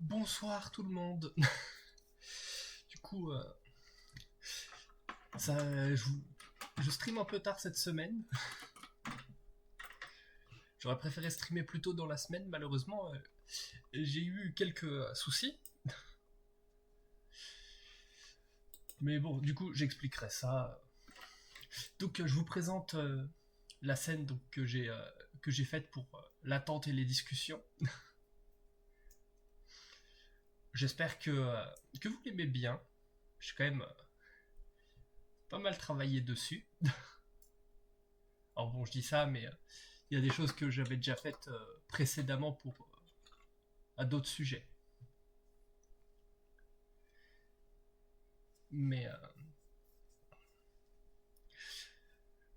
Bonsoir tout le monde. Du coup, ça, je stream un peu tard cette semaine. J'aurais préféré streamer plus tôt dans la semaine, malheureusement. J'ai eu quelques soucis. Mais bon, du coup, j'expliquerai ça. Donc, je vous présente la scène donc, que j'ai faite pour l'attente et les discussions. J'espère que vous l'aimez bien. J'ai quand même pas mal travaillé dessus. Alors bon, je dis ça, mais il y a des choses que j'avais déjà faites précédemment pour à d'autres sujets. Mais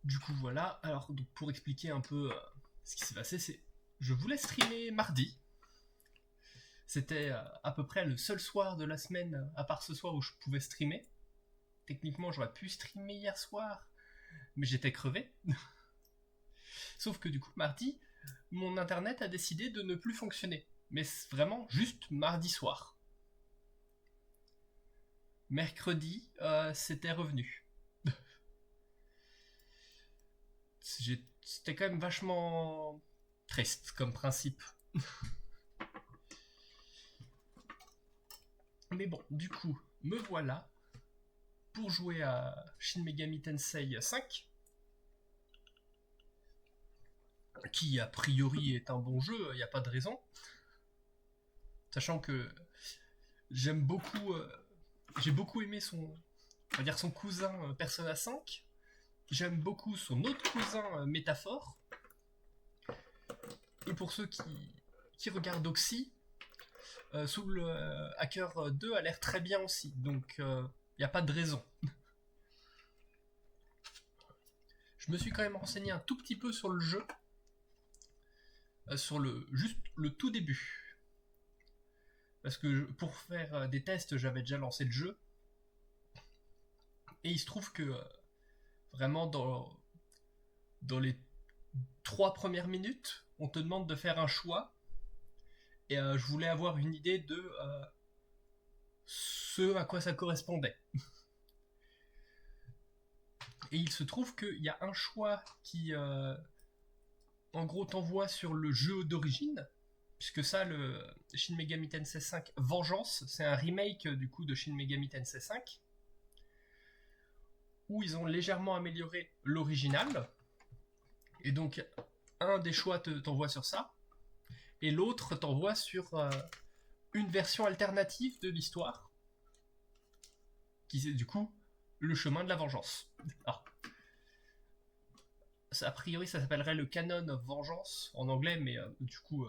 du coup voilà. Alors donc, pour expliquer un peu ce qui s'est passé, c'est je voulais streamer mardi. C'était à peu près le seul soir de la semaine, à part ce soir où je pouvais streamer. Techniquement, j'aurais pu streamer hier soir, mais j'étais crevé. Sauf que du coup, mardi, mon internet a décidé de ne plus fonctionner. Mais vraiment juste mardi soir. Mercredi, c'était revenu. C'était quand même vachement triste comme principe. Mais bon, du coup, me voilà pour jouer à Shin Megami Tensei 5, qui a priori est un bon jeu, il n'y a pas de raison. Sachant que j'aime beaucoup, j'ai beaucoup aimé on va dire son cousin Persona 5. J'aime beaucoup son autre cousin Métaphore. Et pour ceux qui regardent Oxy, Soul Hacker 2 a l'air très bien aussi. Donc il n'y a pas de raison. Je me suis quand même renseigné un tout petit peu sur le jeu. Sur juste le tout début. Parce que pour faire des tests, j'avais déjà lancé le jeu. Et il se trouve que vraiment dans les 3 premières minutes, on te demande de faire un choix. Et je voulais avoir une idée de ce à quoi ça correspondait. Et il se trouve qu'il y a un choix qui, en gros, t'envoie sur le jeu d'origine, puisque ça, le Shin Megami Tensei 5 Vengeance, c'est un remake du coup de Shin Megami Tensei 5, où ils ont légèrement amélioré l'original. Et donc, un des choix t'envoie sur ça, et l'autre t'envoie sur une version alternative de l'histoire, qui est du coup le chemin de la vengeance. Alors, a priori, ça s'appellerait le Canon of Vengeance en anglais, mais du coup,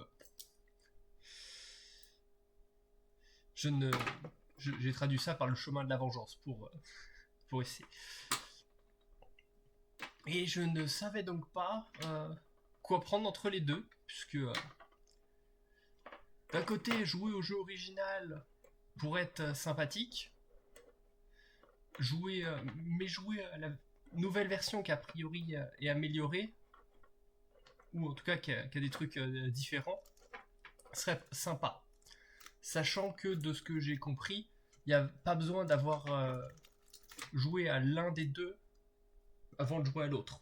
j'ai traduit ça par le chemin de la vengeance pour essayer. Et je ne savais donc pas quoi prendre entre les deux, puisque d'un côté, jouer au jeu original pourrait être sympathique, mais jouer à la nouvelle version qui a priori est améliorée, ou en tout cas qui a des trucs différents, serait sympa. Sachant que de ce que j'ai compris, il n'y a pas besoin d'avoir joué à l'un des deux avant de jouer à l'autre.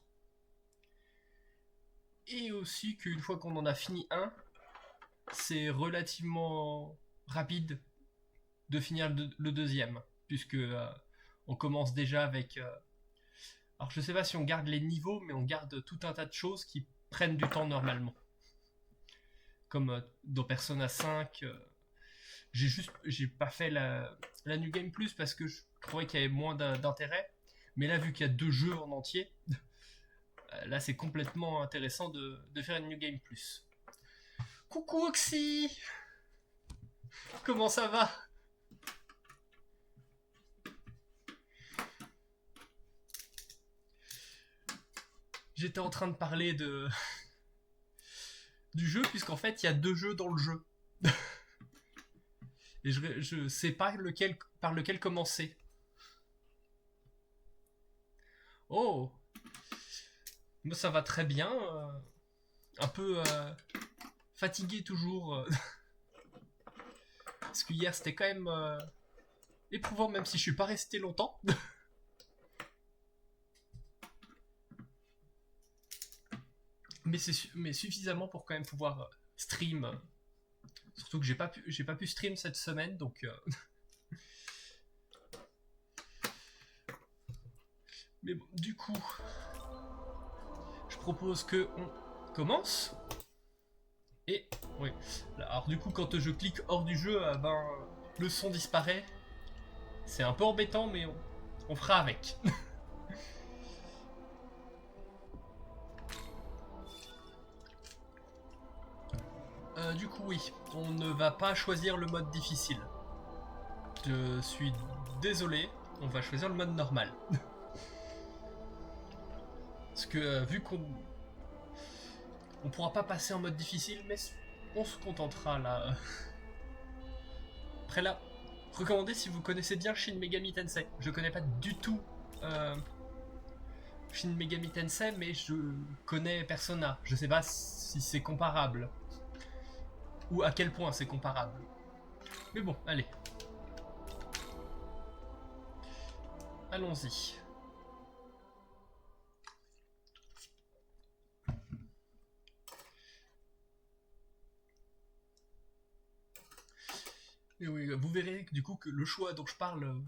Et aussi qu'une fois qu'on en a fini un, c'est relativement rapide de finir le deuxième, puisque on commence déjà avec... alors je sais pas si on garde les niveaux, mais on garde tout un tas de choses qui prennent du temps normalement. Comme dans Persona 5, j'ai pas fait la New Game Plus parce que je trouvais qu'il y avait moins d'intérêt. Mais là, vu qu'il y a 2 jeux en entier, là c'est complètement intéressant de faire une New Game Plus. Coucou Oxy, comment ça va? J'étais en train de parler du jeu, puisqu'en fait il y a 2 jeux dans le jeu. Et je sais pas par lequel commencer. Oh, moi ça va très bien. Un peu fatigué toujours Parce que hier c'était quand même éprouvant, même si je suis pas resté longtemps. mais suffisamment pour quand même pouvoir stream. Surtout que j'ai pas pu stream cette semaine, donc. Mais bon, du coup, je propose que on commence. Et oui. Alors du coup, quand je clique hors du jeu, le son disparaît. C'est un peu embêtant, mais on fera avec. Du coup, oui, on ne va pas choisir le mode difficile. Je suis désolé, on va choisir le mode normal. Parce que vu qu'on pourra pas passer en mode difficile, mais on se contentera là. Après là, recommandez si vous connaissez bien Shin Megami Tensei. Je connais pas du tout Shin Megami Tensei, mais je connais Persona. Je sais pas si c'est comparable. Ou à quel point c'est comparable. Mais bon, allez. Allons-y. Et oui, vous verrez du coup que le choix dont je parle,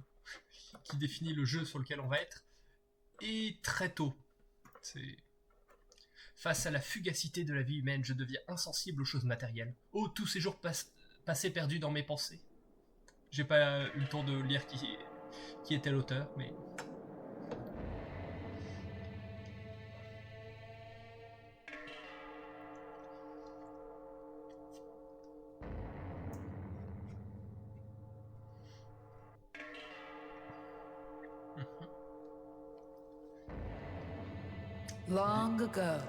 qui définit le jeu sur lequel on va être, est très tôt. Face à la fugacité de la vie humaine, je deviens insensible aux choses matérielles. Oh, tous ces jours passés perdus dans mes pensées. J'ai pas eu le temps de lire qui était l'auteur, mais... Long ago,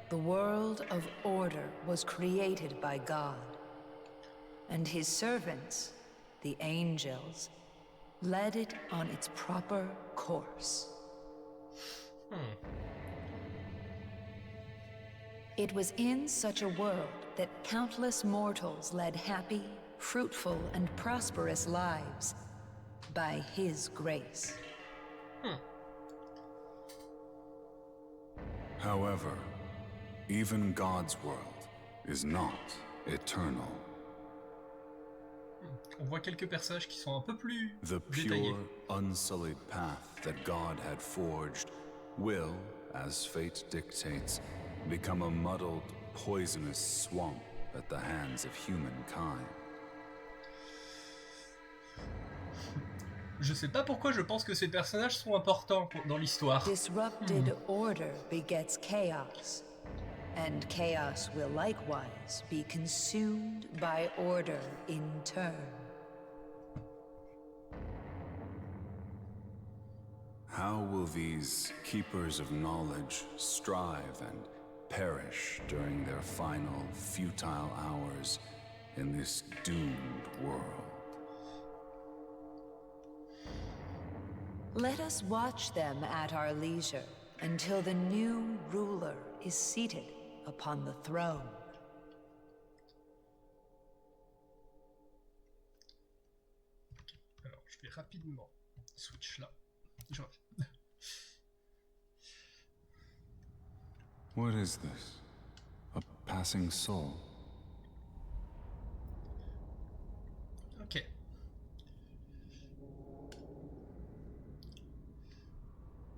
the world of order was created by God, and his servants, the angels, led it on its proper course. It was in such a world that countless mortals led happy, fruitful, and prosperous lives by his grace. However, even God's world is not eternal. On voit quelques personnages qui sont un peu plus The détaillés. pure, unsullied path that God had forged will, as fate dictates, become a muddled, poisonous swamp at the hands of humankind. Je sais pas pourquoi je pense que ces personnages sont importants dans l'histoire. Disrupted order begets chaos, and chaos will likewise be consumed by order in turn. How will these keepers of knowledge strive and perish during their final, futile hours in this doomed world? Let us watch them at our leisure until the new ruler is seated upon the throne. Alors, je vais rapidement switch là. Je reviens. What is this? A passing soul? Ok.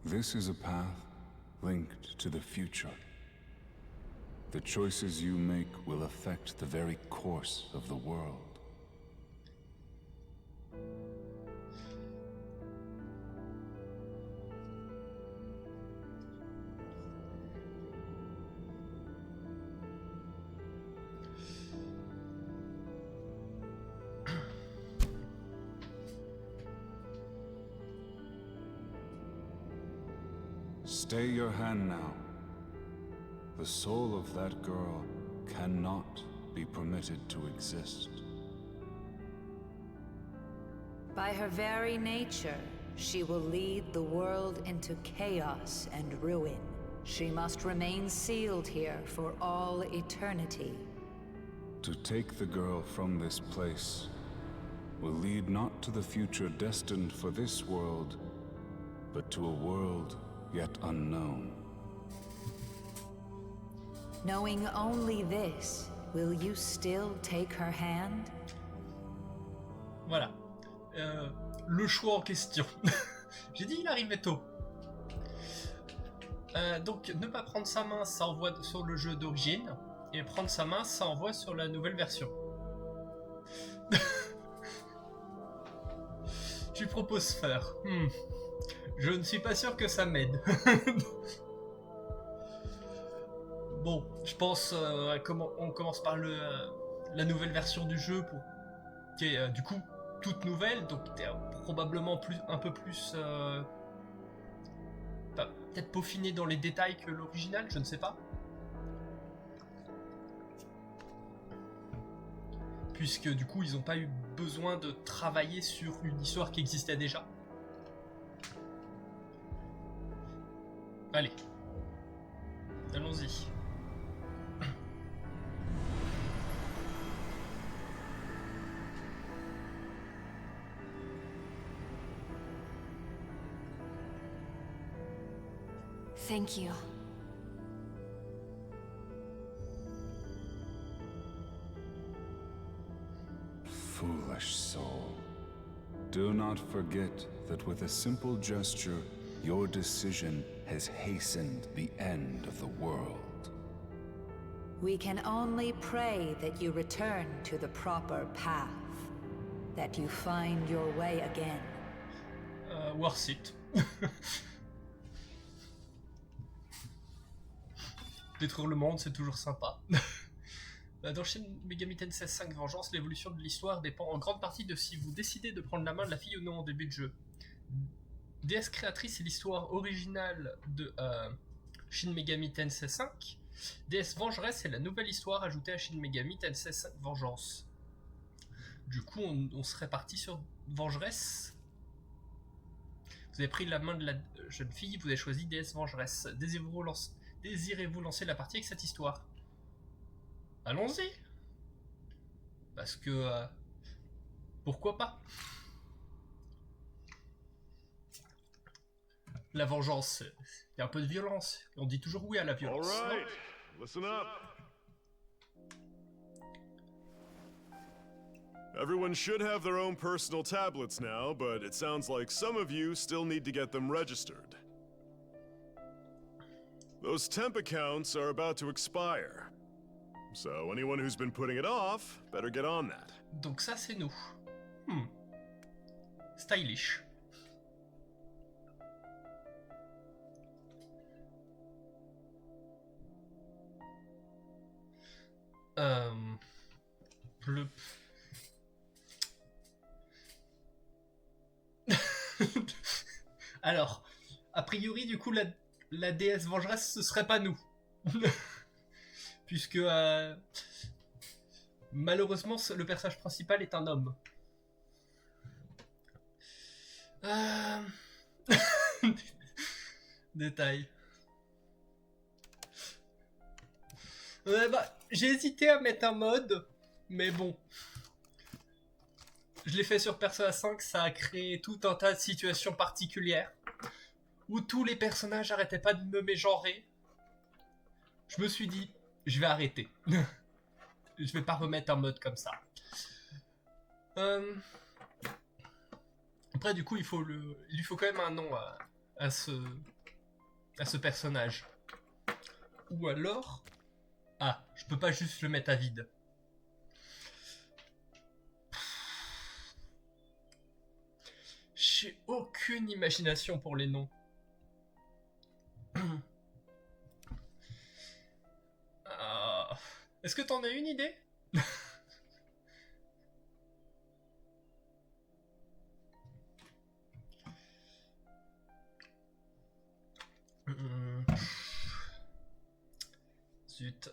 This is a path linked to the future. The choices you make will affect the very course of the world. Stay your hand now. The soul of that girl cannot be permitted to exist. By her very nature, she will lead the world into chaos and ruin. She must remain sealed here for all eternity. To take the girl from this place will lead not to the future destined for this world, but to a world yet unknown. Knowing only this, will you still take her hand? Voilà. Le choix en question. J'ai dit il arrivait tôt. Donc ne pas prendre sa main, ça envoie sur le jeu d'origine. Et prendre sa main, ça envoie sur la nouvelle version. Tu proposes faire. Je ne suis pas sûr que ça m'aide. Bon, je pense on commence par la nouvelle version du jeu qui est du coup toute nouvelle, donc probablement un peu plus peut-être peaufiné dans les détails que l'original, je ne sais pas. Puisque du coup ils n'ont pas eu besoin de travailler sur une histoire qui existait déjà. Allez, allons-y. Thank you. Foolish soul. Do not forget that with a simple gesture, your decision has hastened the end of the world. We can only pray that you return to the proper path, that you find your way again. Worth it. Détruire le monde, c'est toujours sympa. Dans Shin Megami Tensei 5 Vengeance, l'évolution de l'histoire dépend en grande partie de si vous décidez de prendre la main de la fille ou non au début de jeu. DS créatrice est l'histoire originale de Shin Megami Tensei 5. DS Vengeresse est la nouvelle histoire ajoutée à Shin Megami Tensei 5 Vengeance. Du coup, on serait parti sur Vengeresse. Vous avez pris la main de la jeune fille, vous avez choisi DS Vengeresse. Désirez-vous lancer la partie avec cette histoire? Allons-y. Parce que... pourquoi pas? La vengeance, il y a un peu de violence. On dit toujours oui à la violence. All right, listen up. Everyone should have their own personal tablets now, but it sounds like some of you still need to get them registered. Those temp accounts are about to expire. So anyone who's been putting it off, better get on that. Donc ça, c'est nous. Stylish. Plup. Alors, a priori, du coup, la déesse vengeresse, ce serait pas nous. Puisque, malheureusement, le personnage principal est un homme. Détail. J'ai hésité à mettre un mode, mais bon. Je l'ai fait sur Persona 5, ça a créé tout un tas de situations particulières où tous les personnages arrêtaient pas de me mégenrer. Je me suis dit, je vais arrêter. Je vais pas remettre un mode comme ça. Après, du coup, il lui faut quand même un nom à ce personnage. Ou alors... Ah, je peux pas juste le mettre à vide. J'ai aucune imagination pour les noms. Est-ce que t'en as une idée? Zut,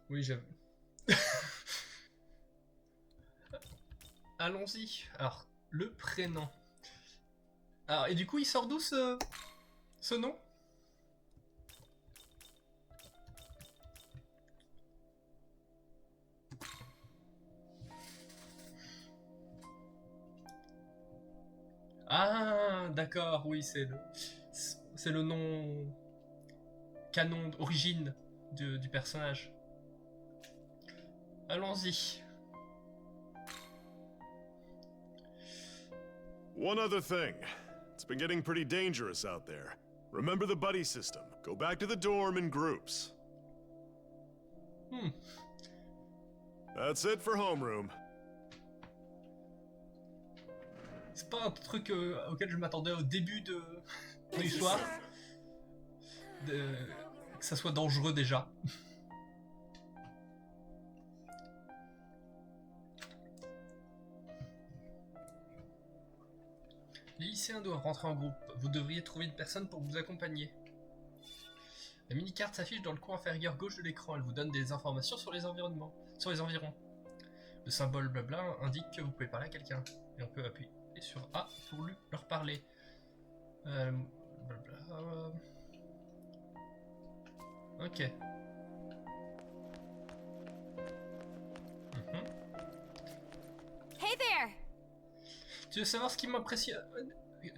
oui, j'avoue. Allons-y. Alors, le prénom. Alors, et du coup, il sort d'où ce nom? Ah, d'accord, oui, c'est le nom canon d'origine du personnage. Allons-y. One other thing. It's been getting pretty dangerous out there. Remember the buddy system. Go back to the dorm in groups. That's it for homeroom. C'est pas un truc auquel je m'attendais au début de l'histoire. Que ça soit dangereux déjà. Les lycéens doivent rentrer en groupe. Vous devriez trouver une personne pour vous accompagner. La mini-carte s'affiche dans le coin inférieur gauche de l'écran. Elle vous donne des informations sur les environnements, sur les environs. Le symbole blabla indique que vous pouvez parler à quelqu'un. Et on peut appuyer sur A pour leur parler. Blabla. Ok. Hey there! Tu veux savoir ce qui m'impressionne?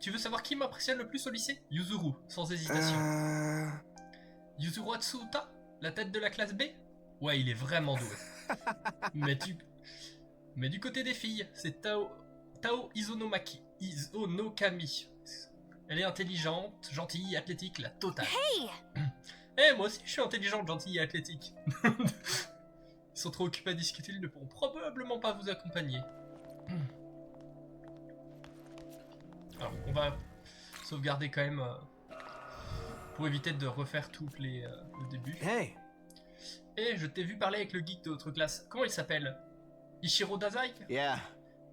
Tu veux savoir qui m'impressionne le plus au lycée? Yuzuru, sans hésitation. Yuzuru Atsuta, la tête de la classe B? Ouais, il est vraiment doué. Mais du côté des filles, c'est Tao Izonokami. Elle est intelligente, gentille, athlétique, la totale. Hey! Eh, moi aussi je suis intelligente, gentille et athlétique. Ils sont trop occupés à discuter, ils ne pourront probablement pas vous accompagner. Alors, on va sauvegarder quand même pour éviter de refaire toutes les le début. Hey! Et je t'ai vu parler avec le geek de notre classe. Comment il s'appelle? Ichiro Dazai? Yeah.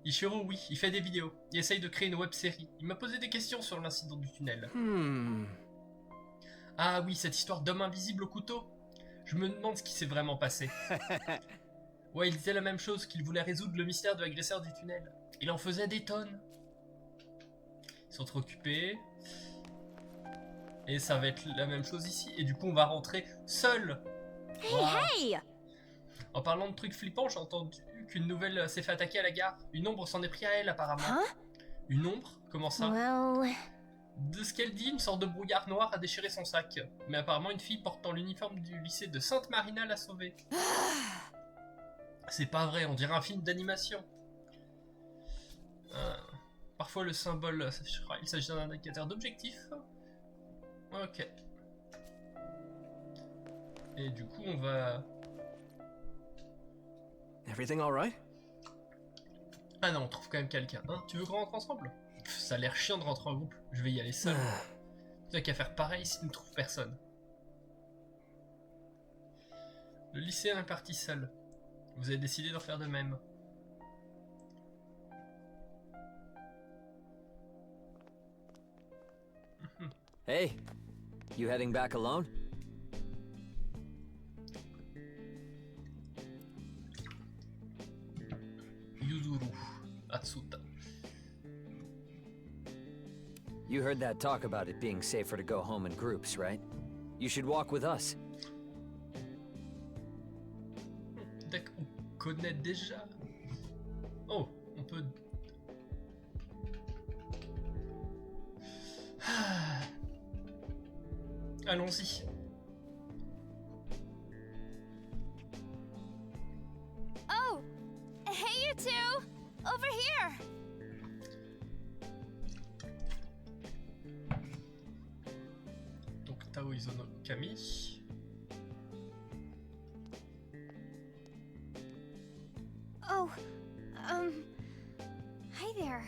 Ichiro, oui, il fait des vidéos. Il essaye de créer une web-série. Il m'a posé des questions sur l'incident du tunnel. Ah oui, cette histoire d'homme invisible au couteau. Je me demande ce qui s'est vraiment passé. Ouais, il disait la même chose, qu'il voulait résoudre le mystère de l'agresseur du tunnel. Il en faisait des tonnes. Ils sont trop occupés. Et ça va être la même chose ici. Et du coup, on va rentrer seul. Hey! En parlant de trucs flippants, j'ai entendu qu'une nouvelle s'est fait attaquer à la gare. Une ombre s'en est pris à elle, apparemment. Huh? Une ombre? Comment ça? Well... De ce qu'elle dit, une sorte de brouillard noir a déchiré son sac. Mais apparemment, une fille portant l'uniforme du lycée de Sainte Marina l'a sauvée. C'est pas vrai, on dirait un film d'animation. Parfois, le symbole s'affichera. Il s'agit d'un indicateur d'objectif. Ok. Et du coup, on va... Everything all right? Ah non, on trouve quand même quelqu'un. Hein, tu veux qu'on rentre ensemble? Pff, ça a l'air chiant de rentrer en groupe. Je vais y aller seul. Tu n'as qu'à faire pareil s'il ne trouve personne. Le lycéen est parti seul. Vous avez décidé d'en faire de même. Hey, you heading back alone? Yuzuru Atsuta. You heard that talk about it being safer to go home in groups, right? You should walk with us. D'accord, on connaît déjà. Oh, on peut... Ah. Allons-y. Oh! Hey, you two! Over here! Donc Tao Izonokami. Oh, hi there.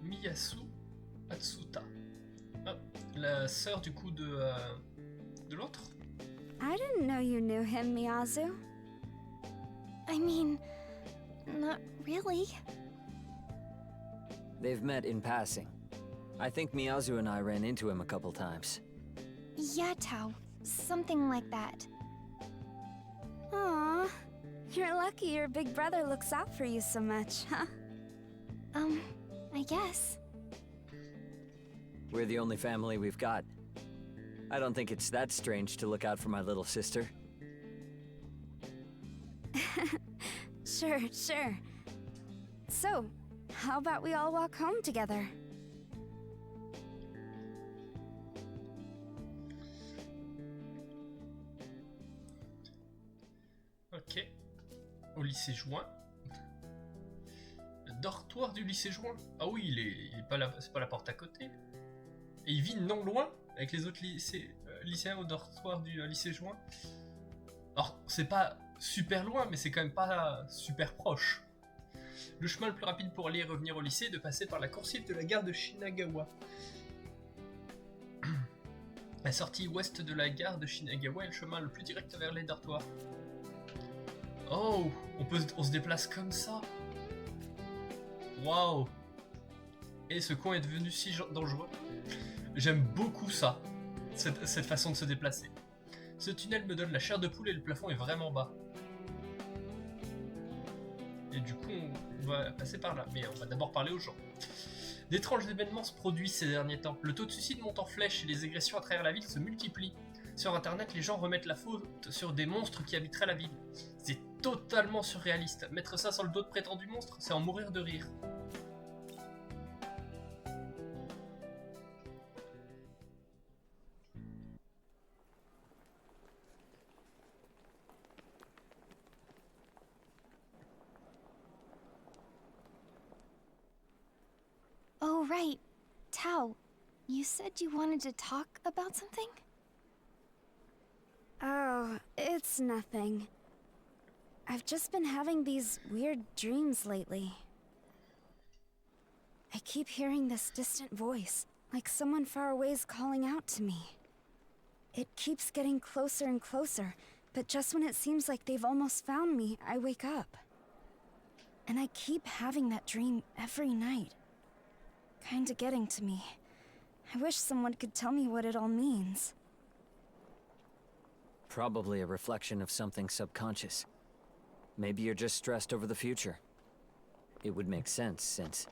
Miyasu Atsuta. Ah, la sœur du coup de l'autre. I didn't know you knew him, Miyazu. I mean, not really. They've met in passing. I think Miyazu and I ran into him a couple times. Yeah, Tao. Something like that. Aww. You're lucky your big brother looks out for you so much, huh? I guess. We're the only family we've got. I don't think it's that strange to look out for my little sister. Sure. So, how about we all walk home together? Ok. Au lycée Juin. Le dortoir du lycée Juin. Ah oui, il est pas là, c'est pas la porte à côté. Et il vit non loin avec les autres lycéens au dortoir du lycée Juin. Alors, c'est pas super loin, mais c'est quand même pas super proche. Le chemin le plus rapide pour aller et revenir au lycée est de passer par la coursive de la gare de Shinagawa. La sortie ouest de la gare de Shinagawa est le chemin le plus direct vers les dortoirs. Oh, on se déplace comme ça. Waouh. Et ce coin est devenu si dangereux. J'aime beaucoup ça, cette façon de se déplacer. Ce tunnel me donne la chair de poule et le plafond est vraiment bas. Et du coup, on va passer par là. Mais on va d'abord parler aux gens. D'étranges événements se produisent ces derniers temps. Le taux de suicide monte en flèche et les agressions à travers la ville se multiplient. Sur internet, les gens remettent la faute sur des monstres qui habiteraient la ville. C'est totalement surréaliste. Mettre ça sur le dos de prétendus monstres, c'est en mourir de rire. Oh, right. Tao, you said you wanted to talk about something? Oh, it's nothing. I've just been having these weird dreams lately. I keep hearing this distant voice, like someone far away is calling out to me. It keeps getting closer and closer, but just when it seems like they've almost found me, I wake up. And I keep having that dream every night. Kinda getting to me. I wish someone could tell me what it all means. Probably a reflection of something subconscious. Maybe you're just stressed over the future. It would make sense since...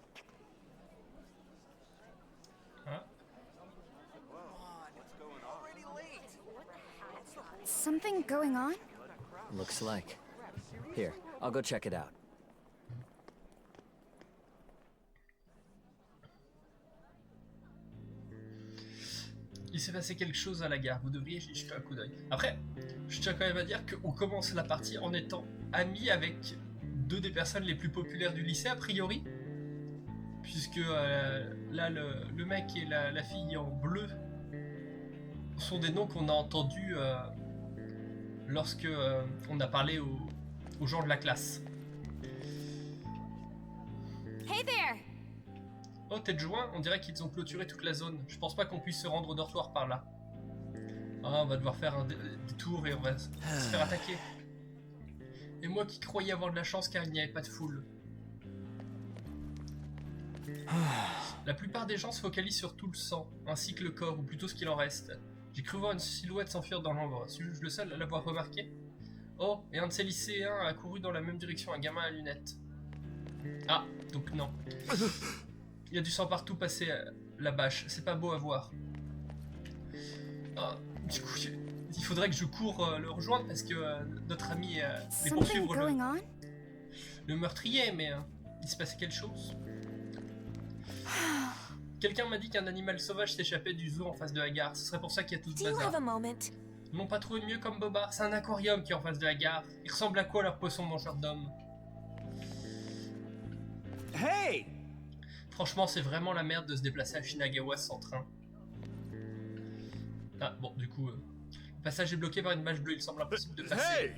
Hein? Something going on? Looks like. Here, I'll go check it out. Il s'est passé quelque chose à la gare, vous devriez y jeter un coup d'œil. Après, je tiens quand même à dire qu'on commence la partie en étant amis avec deux des personnes les plus populaires du lycée, a priori. Puisque là, le mec et la fille en bleu sont des noms qu'on a entendus lorsque on a parlé aux gens de la classe. Hey there! Oh, t'es de juin, on dirait qu'ils ont clôturé toute la zone. Je pense pas qu'on puisse se rendre au dortoir par là. Ah, on va devoir faire un détour et on va se faire attaquer. Et moi qui croyais avoir de la chance car il n'y avait pas de foule. La plupart des gens se focalisent sur tout le sang, ainsi que le corps, ou plutôt ce qu'il en reste. J'ai cru voir une silhouette s'enfuir dans l'ombre. Suis-je le seul à l'avoir remarqué? Oh, et un de ces lycéens a couru dans la même direction, un gamin à lunettes. Ah, donc non. Il y a du sang partout passé la bâche, c'est pas beau à voir. Ah, du coup, il faudrait que je cours le rejoindre parce que notre ami les poursuivre le meurtrier, mais il se passait quelque chose. Quelqu'un m'a dit qu'un animal sauvage s'échappait du zoo en face de la gare, ce serait pour ça qu'il y a tout ce bazar. Ils n'ont pas trouvé mieux comme bobard, c'est un aquarium qui est en face de la gare. Il ressemble à quoi leur poisson mangeur d'hommes? Hey! Franchement, c'est vraiment la merde de se déplacer à Shinagawa sans train. Ah, bon, du coup, le passage est bloqué par une bâche bleue, il semble impossible de passer. Hey!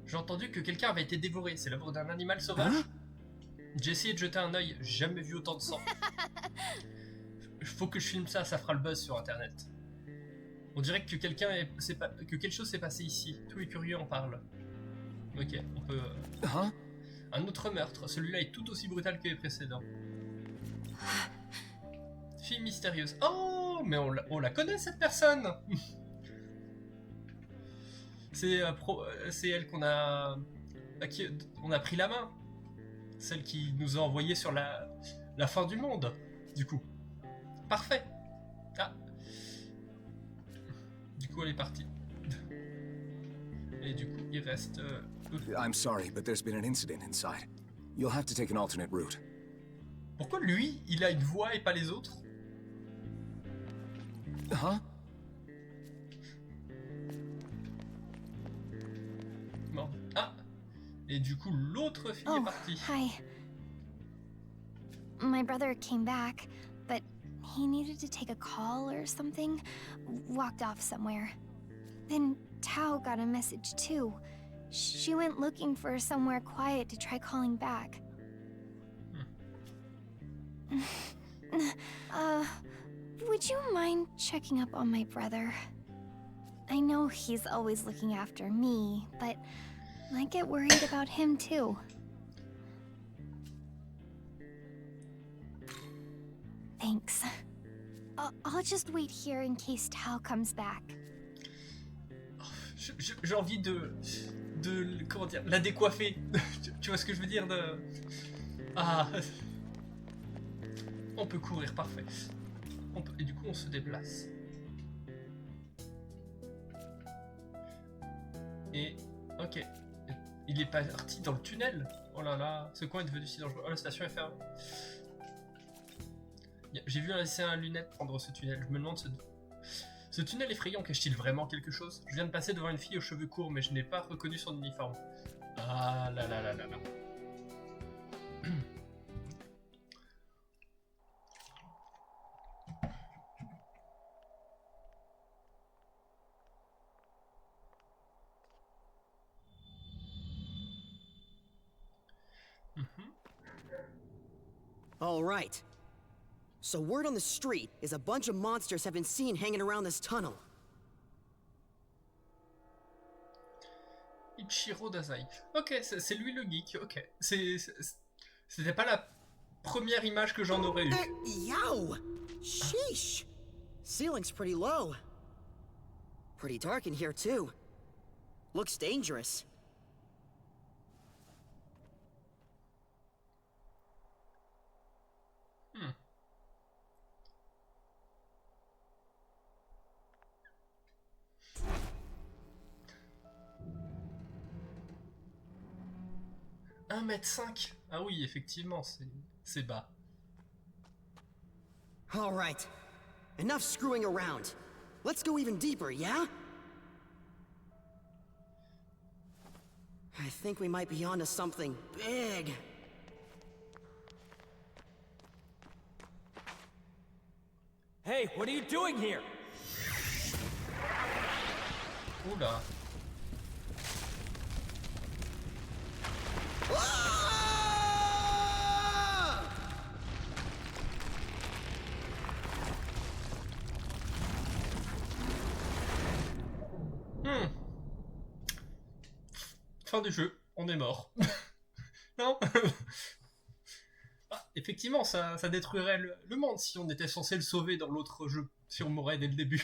J'ai entendu que quelqu'un avait été dévoré, c'est l'œuvre d'un animal sauvage. J'ai essayé de jeter un œil, j'ai jamais vu autant de sang. Faut que je filme ça, ça fera le buzz sur internet. On dirait que que quelque chose s'est passé ici, tous les curieux en parlent. Ok, on peut... Un autre meurtre, celui-là est tout aussi brutal que les précédents. Fille mystérieuse. Oh, mais on la connaît cette personne. C'est elle qu'on a... à qui on a pris la main. Celle qui nous a envoyé sur la fin du monde, du coup. Parfait. Ah. Du coup, elle est partie. Et du coup, il reste... I'm sorry, but there's been an incident inside. You'll have to take an alternate route. Pourquoi lui, il a une voix et pas les autres? Huh? Non. Ah! Et du coup, l'autre fille est Oh, partie. hi. My brother came back, but he needed to take a call or something. Walked off somewhere. Then Tao got a message too. She went looking for somewhere quiet to try calling back. Would you mind checking up on my brother? I know he's always looking after me, but I get worried about him too. Thanks. I'll just wait here in case Tao comes back. J'ai envie de comment dire, la décoiffer. Tu vois ce que je veux dire de... Ah. On peut courir, parfait. Et du coup, on se déplace. Et... Ok. Il est parti dans le tunnel. Oh là là, ce coin est devenu si dangereux. Oh, la station est fermée. J'ai vu un lycéen à lunettes prendre ce tunnel. Je me demande ce tunnel effrayant cache-t-il vraiment quelque chose? Je viens de passer devant une fille aux cheveux courts, mais je n'ai pas reconnu son uniforme. Ah là là là là là. All right. So word on the street is a bunch of monsters have been seen hanging around this tunnel. Ichiro Dazai. Ok, c'est lui le geek, ok. C'était pas la première image que j'en aurais eue. Yow! Sheesh! Ceiling's pretty low. Pretty dark in here too. Looks dangerous. « 1,5 m. Ah oui, effectivement, c'est bas. All right. Enough screwing around. Let's go even deeper, yeah? I think we might be onto something big. Hey, what are you doing here? Oula. Fin du jeu, on est mort. Non. Ah, effectivement, ça détruirait le monde si on était censé le sauver dans l'autre jeu, si on mourait dès le début.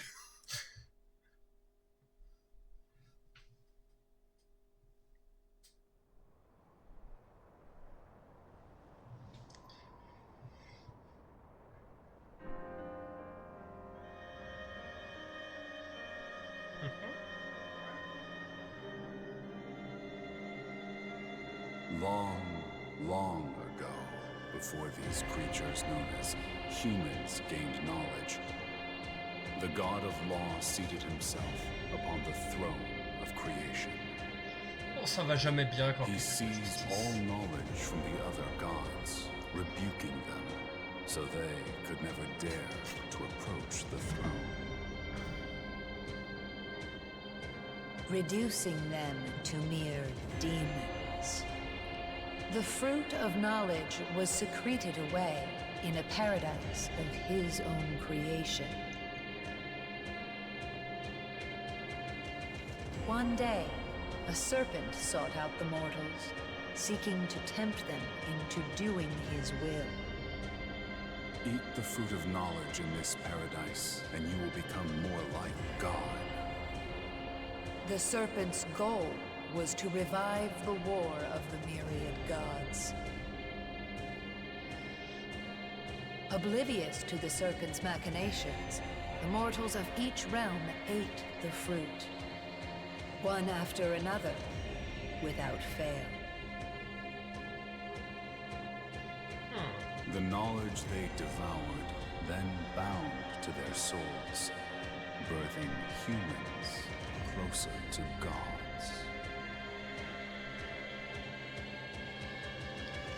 Long, long ago, before these creatures known as humans gained knowledge, the god of law seated himself upon the throne of creation. Oh, ça va jamais bien quand He seized all knowledge from the other gods, rebuking them, so they could never dare to approach the throne. Reducing them to mere demons. The fruit of knowledge was secreted away in a paradise of his own creation. One day, a serpent sought out the mortals, seeking to tempt them into doing his will. Eat the fruit of knowledge in this paradise, and you will become more like God. The serpent's goal was to revive the war of the myriad gods. Oblivious to the serpent's machinations, the mortals of each realm ate the fruit, one after another, without fail. The knowledge they devoured then bound to their souls, birthing humans closer to gods.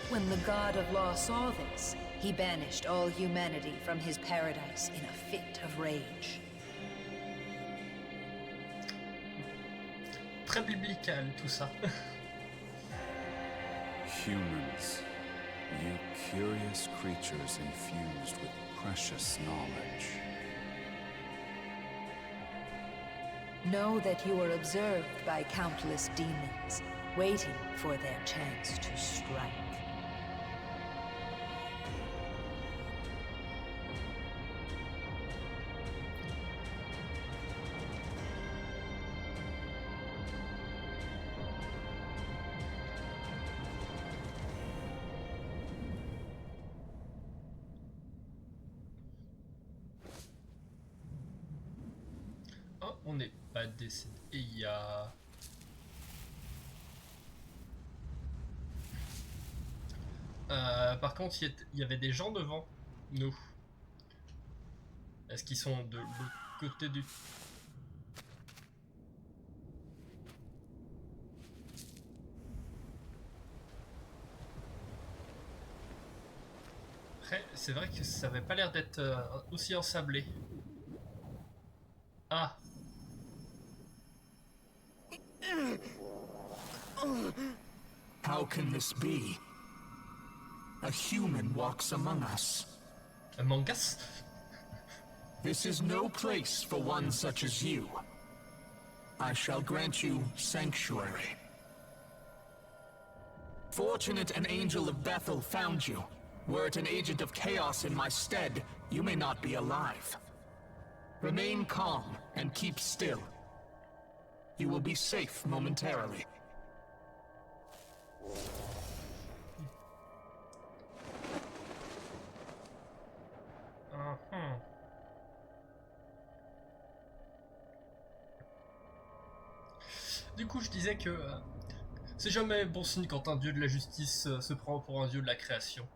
When the god of law saw this, he banished all humanity from his paradise in a fit of rage. Très biblical tout ça. Humans, you curious creatures infused with precious knowledge. Know that you are observed by countless demons, waiting for their chance to strike. Oh, on n'est pas décédé. Et il y a... par contre, il y avait des gens devant nous. Est-ce qu'ils sont de l'autre côté du... Après, c'est vrai que ça avait pas l'air d'être aussi ensablé. Ah! How can this be? A human walks among us. Among Us? This is no place for one such as you. I shall grant you sanctuary. Fortunate an angel of Bethel found you. Were it an agent of chaos in my stead, you may not be alive. Remain calm and keep still. You will be safe momentarily. Du coup, je disais que c'est jamais bon signe quand un dieu de la justice se prend pour un dieu de la création.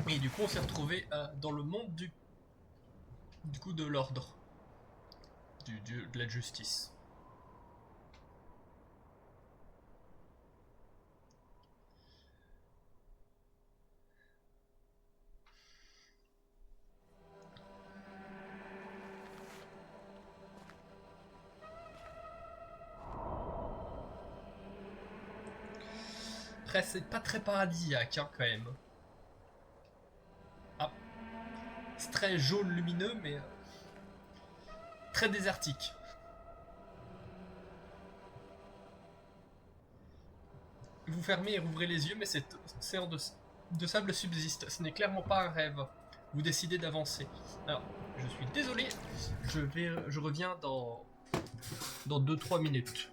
Et du coup, on s'est retrouvé dans le monde du coup de l'ordre, du dieu de la justice. Après, c'est pas très paradisiaque, hein, quand même. Ah. C'est très jaune lumineux, mais très désertique. Vous fermez et rouvrez les yeux, mais cette océan de sable subsiste. Ce n'est clairement pas un rêve. Vous décidez d'avancer. Alors, je suis désolé, je reviens dans 2-3 minutes.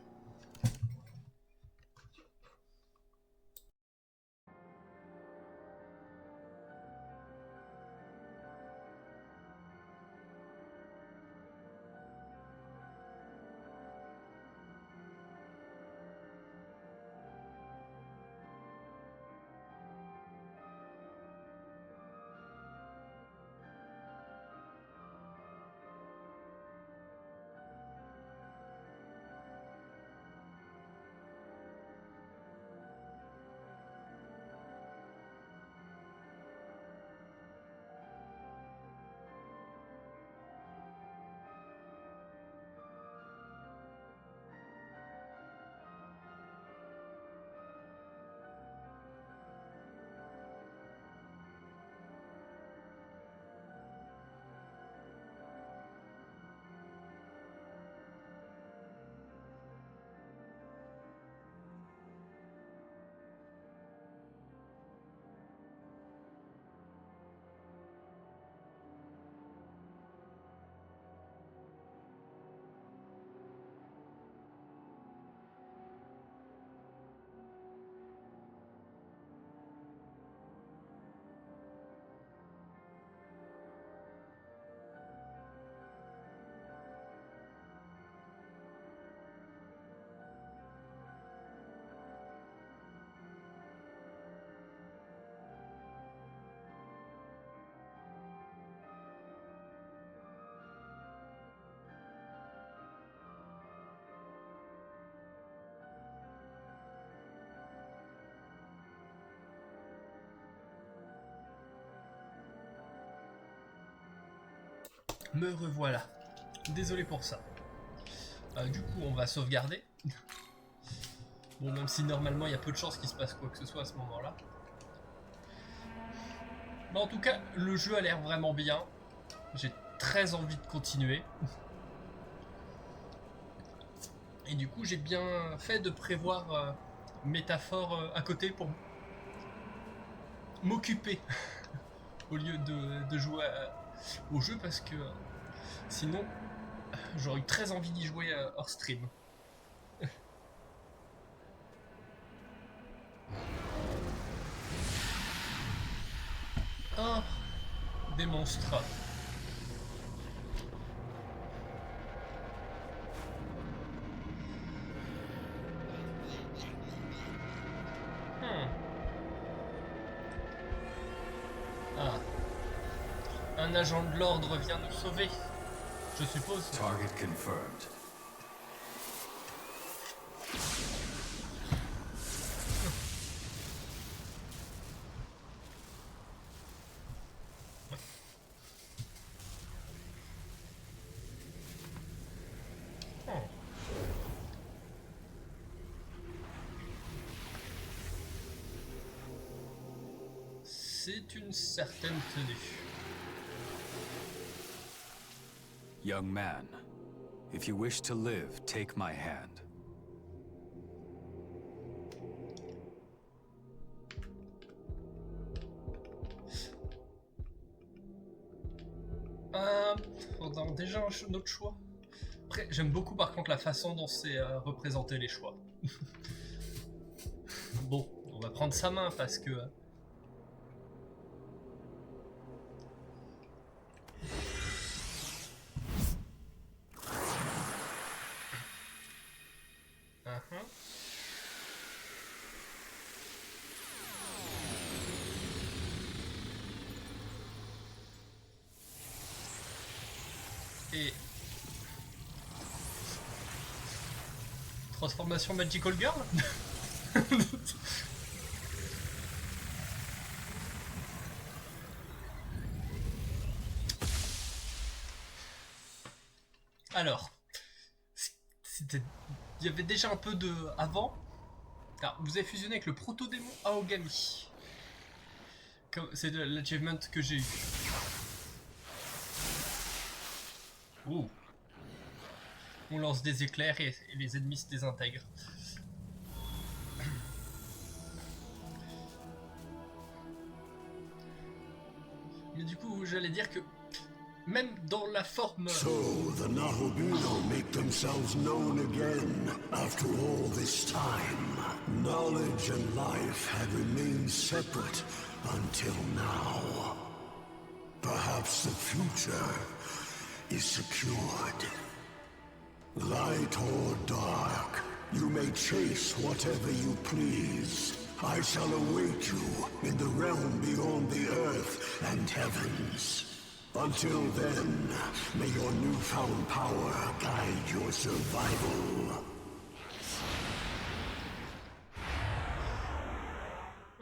Me revoilà. Désolé pour ça. Du coup, on va sauvegarder. Bon, même si normalement il y a peu de chances qu'il se passe quoi que ce soit à ce moment-là. Mais en tout cas, le jeu a l'air vraiment bien. J'ai très envie de continuer. Et du coup, j'ai bien fait de prévoir métaphore à côté pour m'occuper au lieu de jouer au jeu parce que sinon j'aurais eu très envie d'y jouer hors stream. Oh, des monstres. Ah. Un agent de l'ordre vient nous sauver, je suppose. Target confirmed. C'est une certaine tenue. Young man, if you wish to live, take my hand. On a déjà un autre choix. Après, j'aime beaucoup par contre la façon dont c'est représenté les choix. Bon, on va prendre sa main parce que... Et... Transformation Magical Girl. Alors, il y avait déjà un peu de avant. Alors, vous avez fusionné avec le proto-démon Aogami. C'est l'achievement que j'ai eu. Ouh. On lance des éclairs et les ennemis se désintègrent. Mais du coup, j'allais dire que même dans la forme... So the Nahobino make themselves known again after all this time. Knowledge and life had remained separate until now. Perhaps the future is secured. Light or dark, you may chase whatever you please. I shall await you in the realm beyond the earth and heavens. Until then, may your newfound power guide your survival.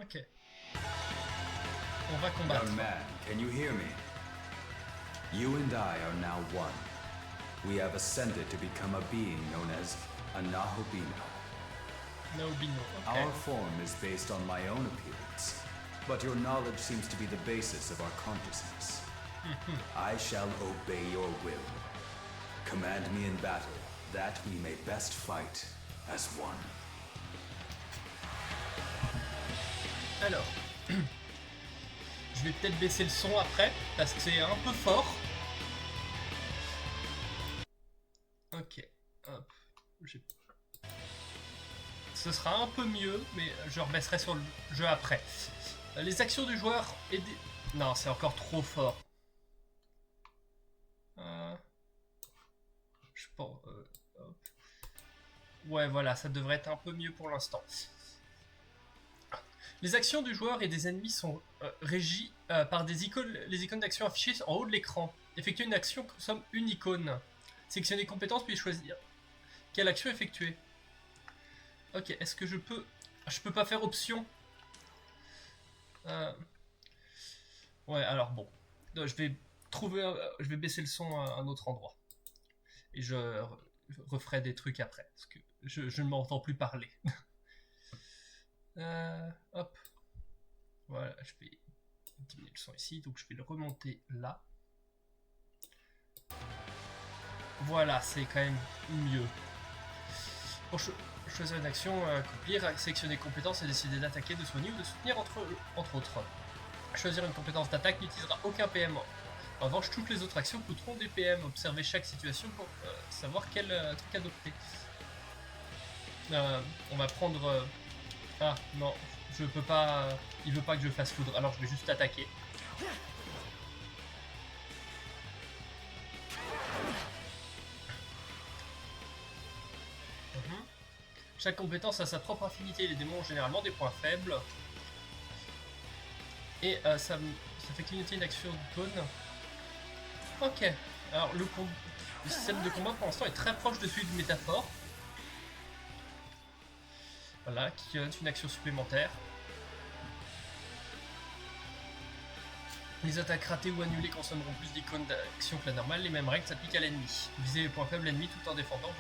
Ok. On va combattre. Young man, can you hear me? You and I are now one. We have ascended to become a being known as a Nahobino. Nahobino, okay. Our form is based on my own appearance, but your knowledge seems to be the basis of our consciousness. I shall obey your will. Command me in battle, that we may best fight as one. Alors, je vais peut-être baisser le son après, parce que c'est un peu fort. Ok, hop, ce sera un peu mieux, mais je rebaisserai sur le jeu après. Les actions du joueur et des... Non, c'est encore trop fort. Je pense... hop. Ouais, voilà, ça devrait être un peu mieux pour l'instant. Les actions du joueur et des ennemis sont régies par les icônes d'action affichées en haut de l'écran. Effectuer une action consomme une icône. Sélectionner compétences puis choisir quelle action effectuer. Ok, est-ce que je peux... Je peux pas faire option. Ouais, alors bon. Je vais je vais baisser le son à un autre endroit. Et je referai des trucs après, parce que je ne m'entends plus parler. Hop. Voilà, je vais diminuer le son ici, donc je vais le remonter là. Voilà, c'est quand même mieux. Pour choisir une action à accomplir, sélectionner compétences et décider d'attaquer, de soigner ou de soutenir entre autres. Choisir une compétence d'attaque n'utilisera aucun PM. En revanche, toutes les autres actions coûteront des PM. Observez chaque situation pour savoir quel truc adopter. On va prendre... Ah non, je peux pas... Il veut pas que je fasse foudre, alors je vais juste attaquer. Chaque compétence a sa propre affinité. Les démons ont généralement des points faibles. Et ça fait clignoter une action d'icône. Ok. Alors le système de combat pour l'instant est très proche de celui de métaphore. Voilà, qui est une action supplémentaire. Les attaques ratées ou annulées consommeront plus d'icônes d'action que la normale. Les mêmes règles s'appliquent à l'ennemi. Visez les points faibles ennemis tout en défendant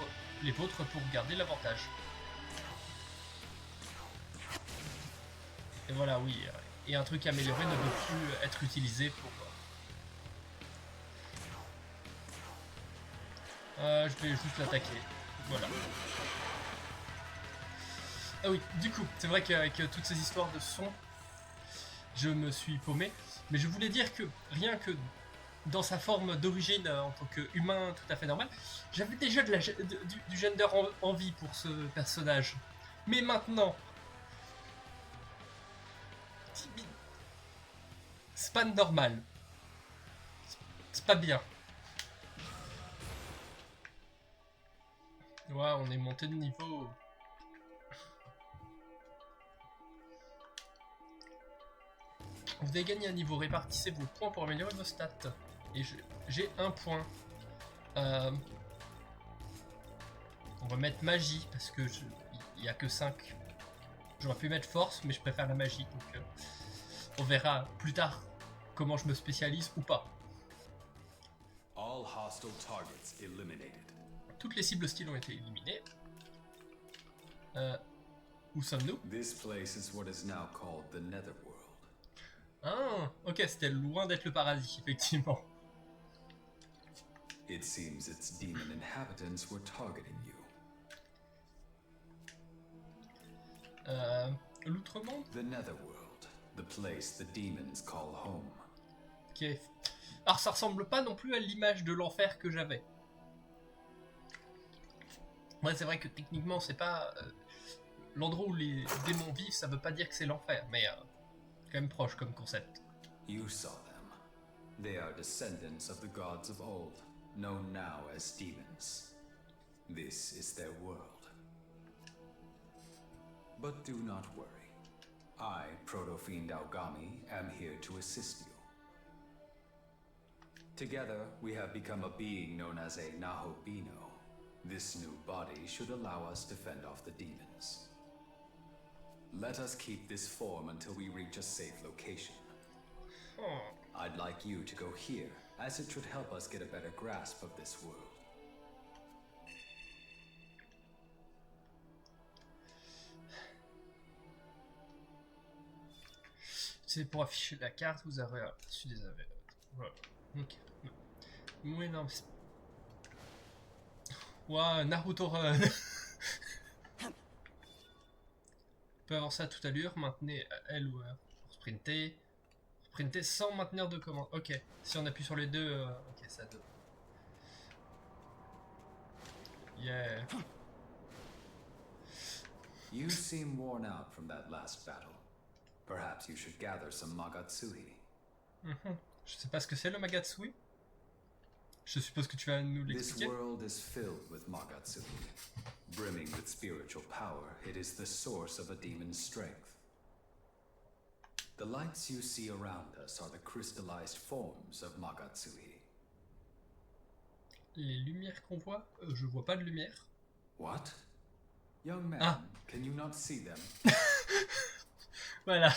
les vôtres pour garder l'avantage. Et voilà, oui. Et un truc amélioré ne peut plus être utilisé pour... je vais juste l'attaquer. Voilà. Ah oui, du coup, c'est vrai qu'avec toutes ces histoires de son, je me suis paumé. Mais je voulais dire que rien que dans sa forme d'origine en tant qu'humain tout à fait normal, j'avais déjà du gender envie pour ce personnage. Mais maintenant, c'est pas normal. C'est pas bien. Ouais, on est monté de niveau. Vous avez gagné un niveau, répartissez vos points pour améliorer vos stats. Et j'ai un point. On va mettre magie, parce que il n'y a que 5. J'aurais pu mettre force, mais je préfère la magie. Donc on verra plus tard comment je me spécialise ou pas. All hostile targets eliminated. Toutes les cibles hostiles ont été éliminées. Où sommes-nous? This place is what is now called the Netherworld. Ah, ok, c'était loin d'être le paradis, effectivement. It seems its demon inhabitants were targeting you. L'outre-monde? The Netherworld, the place the demons call home. Ok. Alors ça ressemble pas non plus à l'image de l'enfer que j'avais. Ouais, c'est vrai que techniquement c'est pas... l'endroit où les démons vivent, ça veut pas dire que c'est l'enfer, mais... quand même proche comme concept. You saw them. They are descendants of the gods of old, known now as demons. This is their world. But do not worry. I, Proto-Fiend Aogami, am here to assist you. Together, we have become a being known as a Nahobino. This new body should allow us to fend off the demons. Let us keep this form until we reach a safe location. I'd like you to go here, as it should help us get a better grasp of this world. C'est pour afficher la carte, vous avez reçu des avis. Voilà. Ok. Oui, non, mais... Ouah, Naruto Run. On peut avancer à toute allure, maintenez L ou R pour sprinter. Sprinter sans maintenir de commande. Ok, si on appuie sur les deux, ok, ça donne. Yeah. You seem worn out from that last battle. Perhaps you should gather some Magatsuhi. Je sais pas ce que c'est le Magatsuhi. Je suppose que tu vas nous l'expliquer. This world is filled with Magatsuhi. Brimming with spiritual power, it is the source of a demon's strength. The lights you see around us are the crystallized forms of Magatsuhi. Les lumières qu'on voit, je vois pas de lumière. What? Young man, can you not see them? Voilà,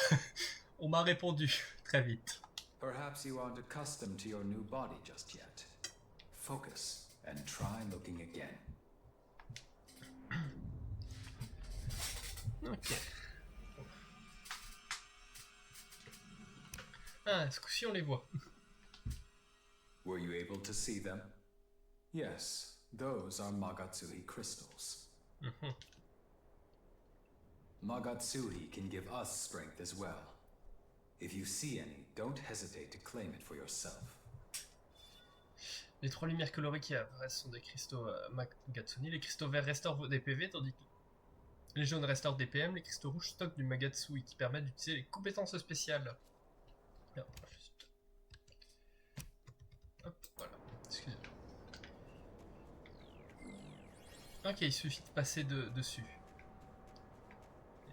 on m'a répondu très vite. Perhaps you aren't accustomed to your new body just yet. Focus and try looking again. Ok. Ah, ce coup-ci on les voit. Were you able to see them? Yes, those are Magatsuhi crystals. Magatsuhi can give us strength as well. If you see any, don't hesitate to claim it for yourself. Les 3 lumières colorées qui apparaissent sont des cristaux Magatsuni. Les cristaux verts restaurent des PV, tandis que les jaunes restaurent des PM. Les cristaux rouges stockent du Magatsui qui permettent d'utiliser les compétences spéciales. Hop, voilà. Excusez-moi. Ok, il suffit de passer dessus.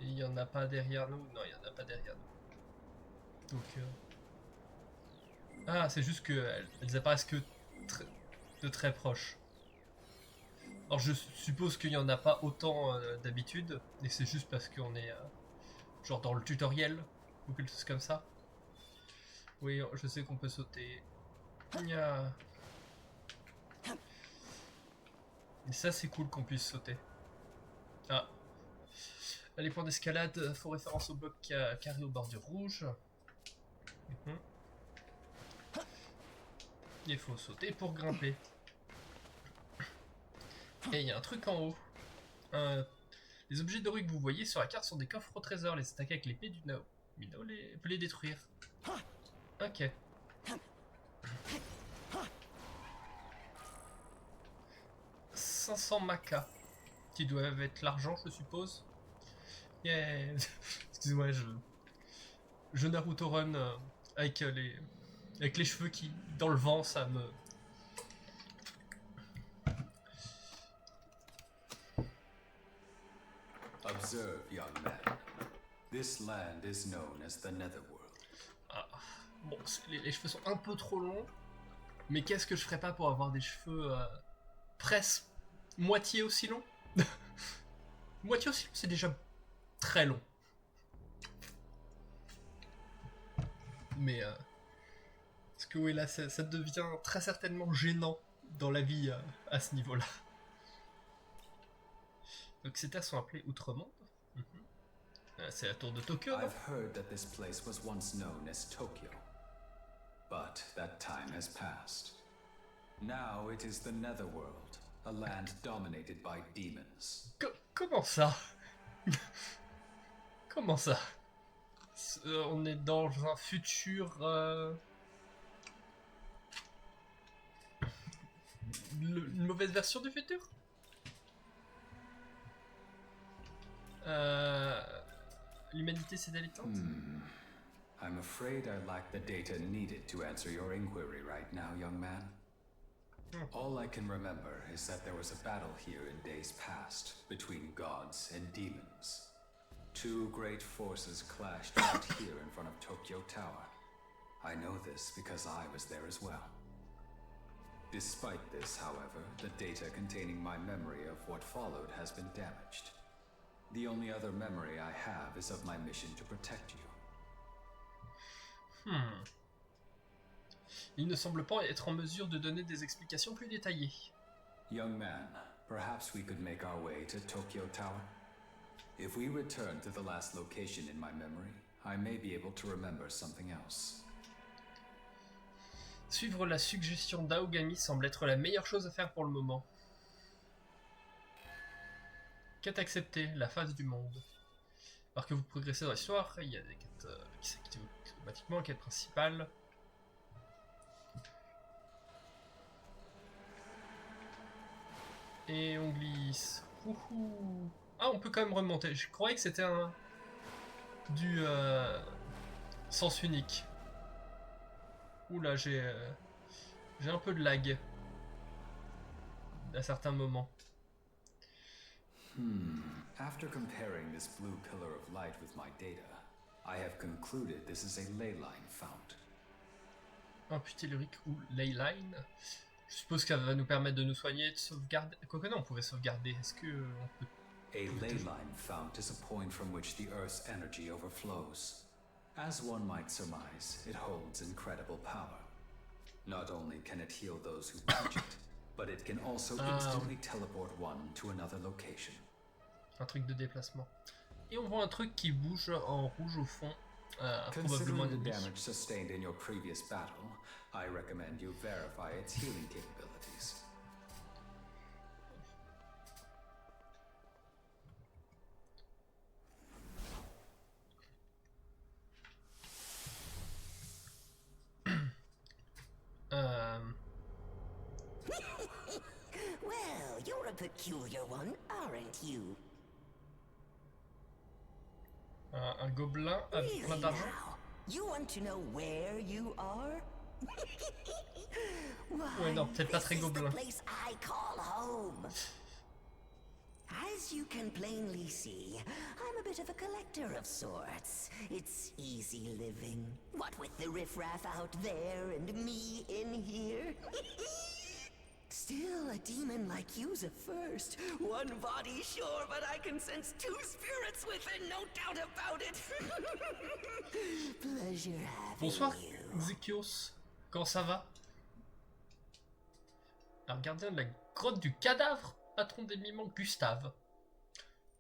Et il n'y en a pas derrière nous. Non, il n'y en a pas derrière nous. Donc... Ah, c'est juste qu'elles apparaissent que de très proche. Alors je suppose qu'il n'y en a pas autant d'habitude, et c'est juste parce qu'on est genre dans le tutoriel, ou quelque chose comme ça. Oui, je sais qu'on peut sauter. Et ça c'est cool qu'on puisse sauter. Ah. Les points d'escalade font référence au bloc carré aux bordures rouges. Il faut sauter pour grimper. Et il y a un truc en haut. Les objets dorés que vous voyez sur la carte sont des coffres au trésor. Les attaquer avec l'épée du Nao. Minao peut les détruire. Ok. « 500 macas. Qui doivent être l'argent, je suppose. Yeah. Excusez-moi, je Naruto Run avec les cheveux qui, dans le vent, ça me... Observe, young man. This land is known as the Netherworld. Ah, bon, les cheveux sont un peu trop longs, mais qu'est-ce que je ferais pas pour avoir des cheveux presque moitié aussi longs? Moitié aussi long, c'est déjà très long. Mais parce que oui, là, ça devient très certainement gênant dans la vie à ce niveau-là. Donc ces terres sont appelées Outre-Monde. C'est la tour de Tokyo. I've heard that this place was once known as Tokyo. But that time has passed. Now it is the Netherworld, a land dominated by demons. Comment ça? Comment ça? On est dans un futur... une mauvaise version du futur? L'humanité s'est éteinte? I'm afraid I lack the data needed to answer your inquiry right now, young man. All I can remember is that there was a battle here in days past between gods and demons. Two great forces clashed right here in front of Tokyo Tower. I know this because I was there as well. Despite this, however, the data containing my memory of what followed has been damaged. The only other memory I have is of my mission to protect you. Il ne semble pas être en mesure de donner des explications plus détaillées. Young man, perhaps we could make our way to Tokyo Tower? If we return to the last location in my memory, I may be able to remember something else. Suivre la suggestion d'Aogami semble être la meilleure chose à faire pour le moment. Quête acceptée, la phase du monde. Alors que vous progressez dans l'histoire, il y a des quêtes qui s'activent automatiquement, quête principale. Et on glisse. Wouhou. Ah, on peut quand même remonter. Je croyais que c'était du sens unique. Oula, j'ai un peu de lag à certains moments. After comparing this blue pillar of light with my data, I have concluded this is a ley line found. Un putain lyrique ou ley line. Je suppose qu'elle va nous permettre de nous soigner, de sauvegarder. Quoique non, on pouvait sauvegarder. Est-ce que on peut... A ley line found is a point from which the Earth's energy overflows. As one might surmise, it holds incredible power. Not only can it heal those who touch it, but it can also instantly teleport one to another location. Un truc de déplacement. Et on voit un truc qui bouge en rouge au fond. Probablement Considering the ennemi. damage sustained in your previous battle, I recommend you verify its healing capabilities. Well, you're a peculiar one, aren't you? Un gobelin avec plein d'argent. Now, you want to know where you are? Ouais, non, peut-être pas très gobelin. This is the place I call home. As you can plainly see, I'm a bit of a collector of sorts. It's easy living. What with the riffraff out there and me in here. Still, a demon like you's a first. One body, sure, but I can sense two spirits within, no doubt about it. Pleasure having Bonsoir, you. Xekios. Comment ça va? Alors, gardien de la grotte du cadavre, patron des mimants Gustave.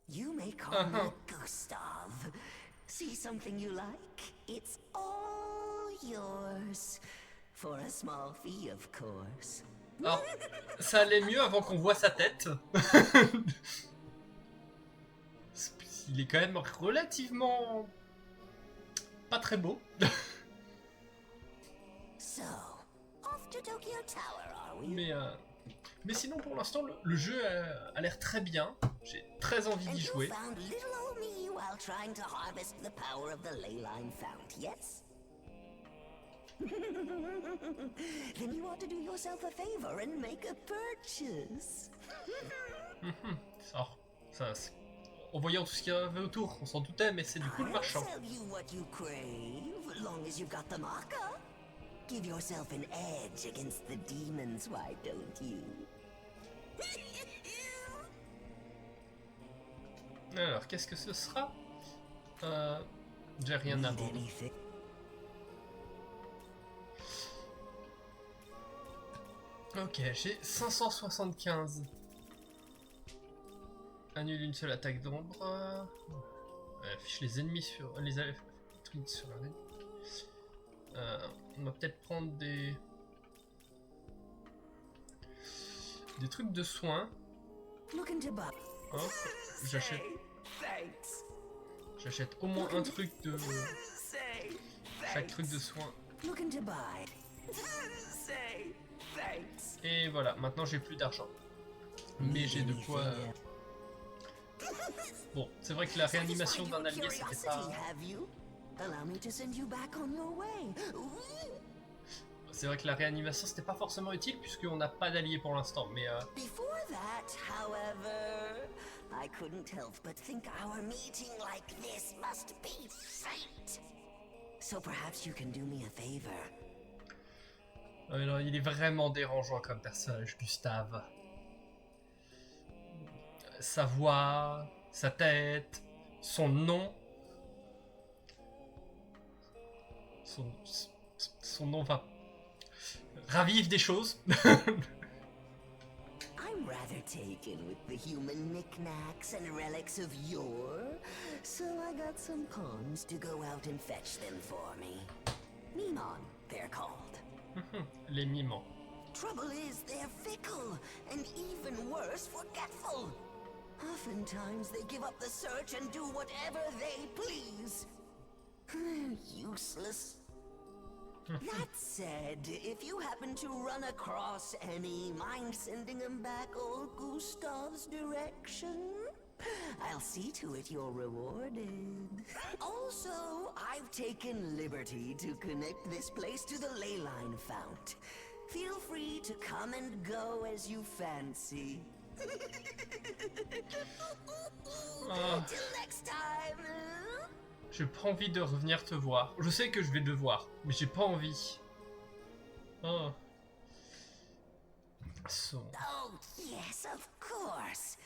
You may call me Gustav. See something you like? It's all yours. For a small fee, of course. Alors, ça allait mieux avant qu'on voit sa tête. Il est quand même relativement pas très beau. So, off to Tokyo Tower, are we? Mais sinon, pour l'instant, le jeu a l'air très bien. J'ai très envie d'y jouer. And you found little old me while trying to harvest the power of the ley line fount, yes? Then you ought to do yourself a favor and make a purchase. Alors, en voyant tout ce qu'il y avait autour, on s'en doutait, mais c'est du coup le marchand. I'll sell you what you crave, long as you've got the marker. Give yourself an edge against the demons, why don't you? Alors, qu'est-ce que ce sera? J'ai rien à voir. Ok, j'ai 575. Annule une seule attaque d'ombre. Affiche les ennemis sur les trucs sur la ligne. On va peut-être prendre des trucs de soins. Hop, j'achète au moins un truc de chaque truc de soins. Et voilà, maintenant j'ai plus d'argent. Mais j'ai de quoi... Bon, c'est vrai que la réanimation d'un allié, c'était pas... C'est vrai que la réanimation, c'était pas forcément utile, puisqu'on n'a pas d'allié pour l'instant, mais... Before that, however, I couldn't help but think our meeting like this must be fate. So perhaps you can do me a favor. Alors, il est vraiment dérangeant comme personnage, Gustave. Sa voix, sa tête, son nom. Son nom va ravive des choses. I'm rather taken with the human knickknacks and relics of yore, so I got some pawns to go out and fetch them for me. Mimon, they're called. Les mimants. Trouble is, they're fickle, and even worse, forgetful. Oftentimes they give up the search and do whatever they please. Useless. That said, if you happen to run across any, mind sending them back old Gustav's direction? I'll see to it you're rewarded. Also, I've taken liberty to connect this place to the ley line fount. Feel free to come and go as you fancy. Till next time. J'ai pas envie de revenir te voir. Je sais que je vais devoir, mais j'ai pas envie. Oh. So. Oh, yes, of course.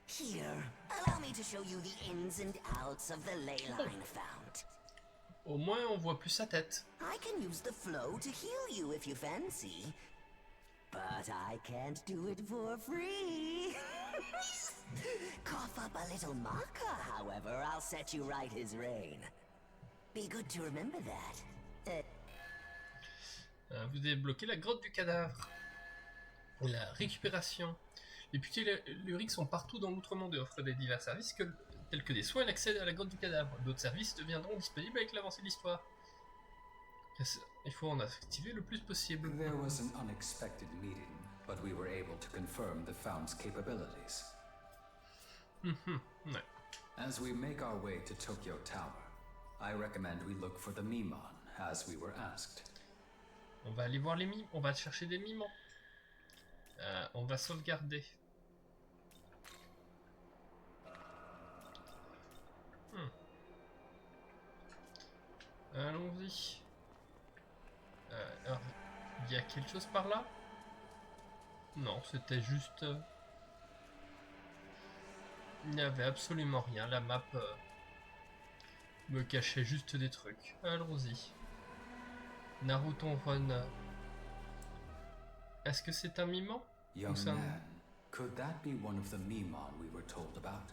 Here, allow me to show you the ins and outs of the ley line fount. Au moins, on voit plus sa tête. I can use the flow to heal you if you fancy. But I can't do it for free. Cough up a little maca, however, I'll set you right as rain. Be good to remember that. Vous débloquez la grotte du cadavre. La récupération. Les putiers lyriques sont partout dans l'outre-monde et offrent des divers services tels que des soins et l'accès à la grotte du cadavre. D'autres services deviendront disponibles avec l'avancée de l'histoire. Il faut en activer le plus possible. There was an unexpected meeting, but we were able to confirm the Found's capabilities. Ouais. As we make our way to Tokyo Tower, I recommend we look for the Mimon, as we were asked. On va aller voir les mimes, on va chercher des mimans. On va sauvegarder. Allons-y. Alors, il y a quelque chose par là? Non, c'était juste... Il n'y avait absolument rien. La map me cachait juste des trucs. Allons-y. Naruto Run. Est-ce que c'est un mimant? Young man, could that be one of the Mimon we were told about?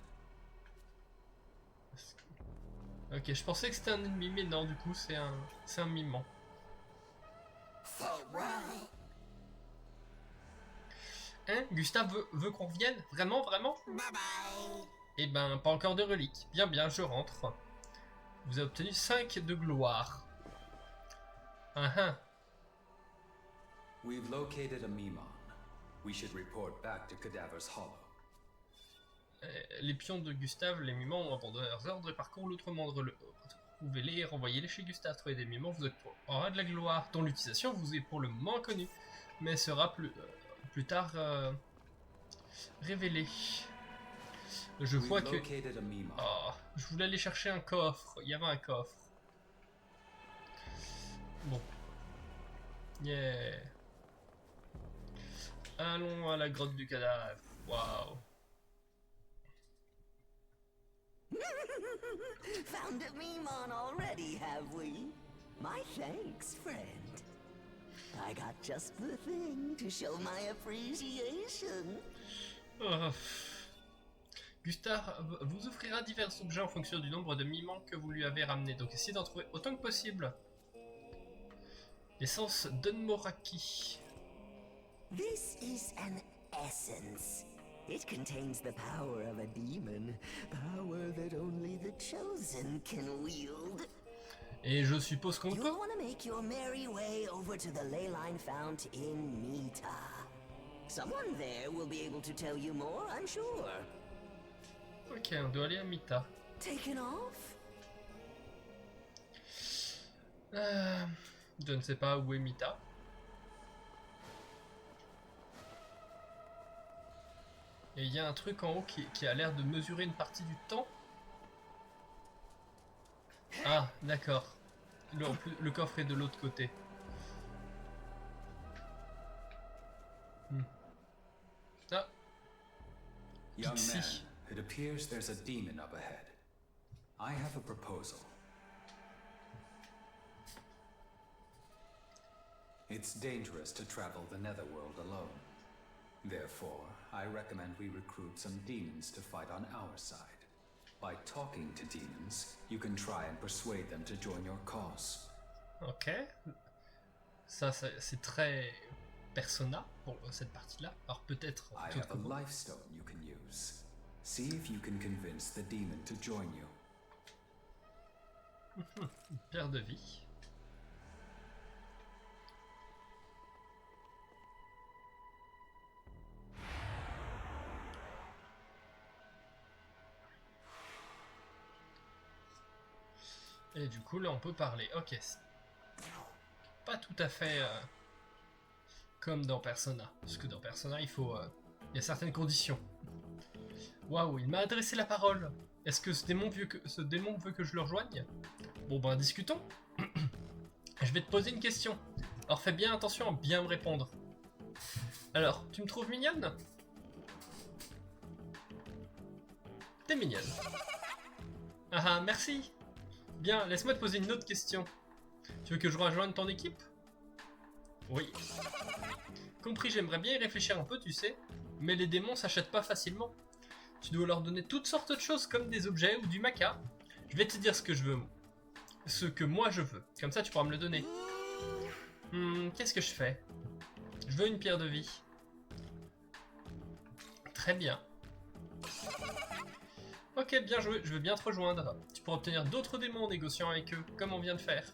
Ok, je pensais que c'était un ennemi, mais non, du coup, c'est un mimant. Hein? Gustave veut qu'on revienne? Vraiment, vraiment? Eh ben, pas encore de reliques. Bien, bien, je rentre. Vous avez obtenu 5 de gloire. We've located a Mimon. We should report back to Cadaver's Hollow. Les pions de Gustave, les mimans ont abandonné leurs ordres et parcourent l'outre-monde. Retrouvez-les et renvoyez-les chez Gustave. Trouver des mimans vous aura de la gloire, dont l'utilisation vous est pour le moment inconnue, mais sera plus tard révélée. Je vois que... Oh, je voulais aller chercher un coffre. Il y avait un coffre. Bon. Yeah. Allons à la grotte du cadavre. Waouh. Found a Mimon already, have we? My thanks, friend. I got just the thing to show my appreciation. Gustave vous offrira divers objets en fonction du nombre de mimans que vous lui avez ramenés. Donc essayez d'en trouver autant que possible. L'essence d'Unmoraki. This is an essence. It contains the power of a demon, power that only the chosen can wield. Et je suppose qu'on peut. You'll want to make your merry way over to the Leyline Fount in Mita. Someone there will be able to tell you more, I'm sure. Ok, on doit aller à Mita. Taken off? Je ne sais pas où est Mita. Et il y a un truc en haut qui a l'air de mesurer une partie du temps. Ah, d'accord. Le coffre est de l'autre côté. Ah. Young man, it appears there's a demon up ahead. I have a proposal. It's dangerous to travel the Netherworld alone. Therefore, I recommend we recruit some demons to fight on our side. By talking to demons, you can try and persuade them to join your cause. Ok. Ça, c'est très Persona pour cette partie-là. Alors peut-être... I have a life stone you can use. See if you can convince the demon to join you. Une pierre de vie. Et du coup là on peut parler. Ok. Pas tout à fait comme dans Persona. Parce que dans Persona il faut... il y a certaines conditions. Waouh, il m'a adressé la parole. Est-ce que ce démon veut que je le rejoigne? Bon ben discutons. Je vais te poser une question. Alors fais bien attention à bien me répondre. Alors, tu me trouves mignonne? T'es mignonne. Ah ah, merci. Bien, laisse-moi te poser une autre question. Tu veux que je rejoigne ton équipe? Oui. Compris, j'aimerais bien y réfléchir un peu, tu sais. Mais les démons s'achètent pas facilement. Tu dois leur donner toutes sortes de choses comme des objets ou du maca. Je vais te dire ce que je veux. Ce que moi je veux. Comme ça tu pourras me le donner. Qu'est-ce que je fais? Je veux une pierre de vie. Très bien. Ok, bien joué, je veux bien te rejoindre. Tu pourras obtenir d'autres démons en négociant avec eux, comme on vient de faire.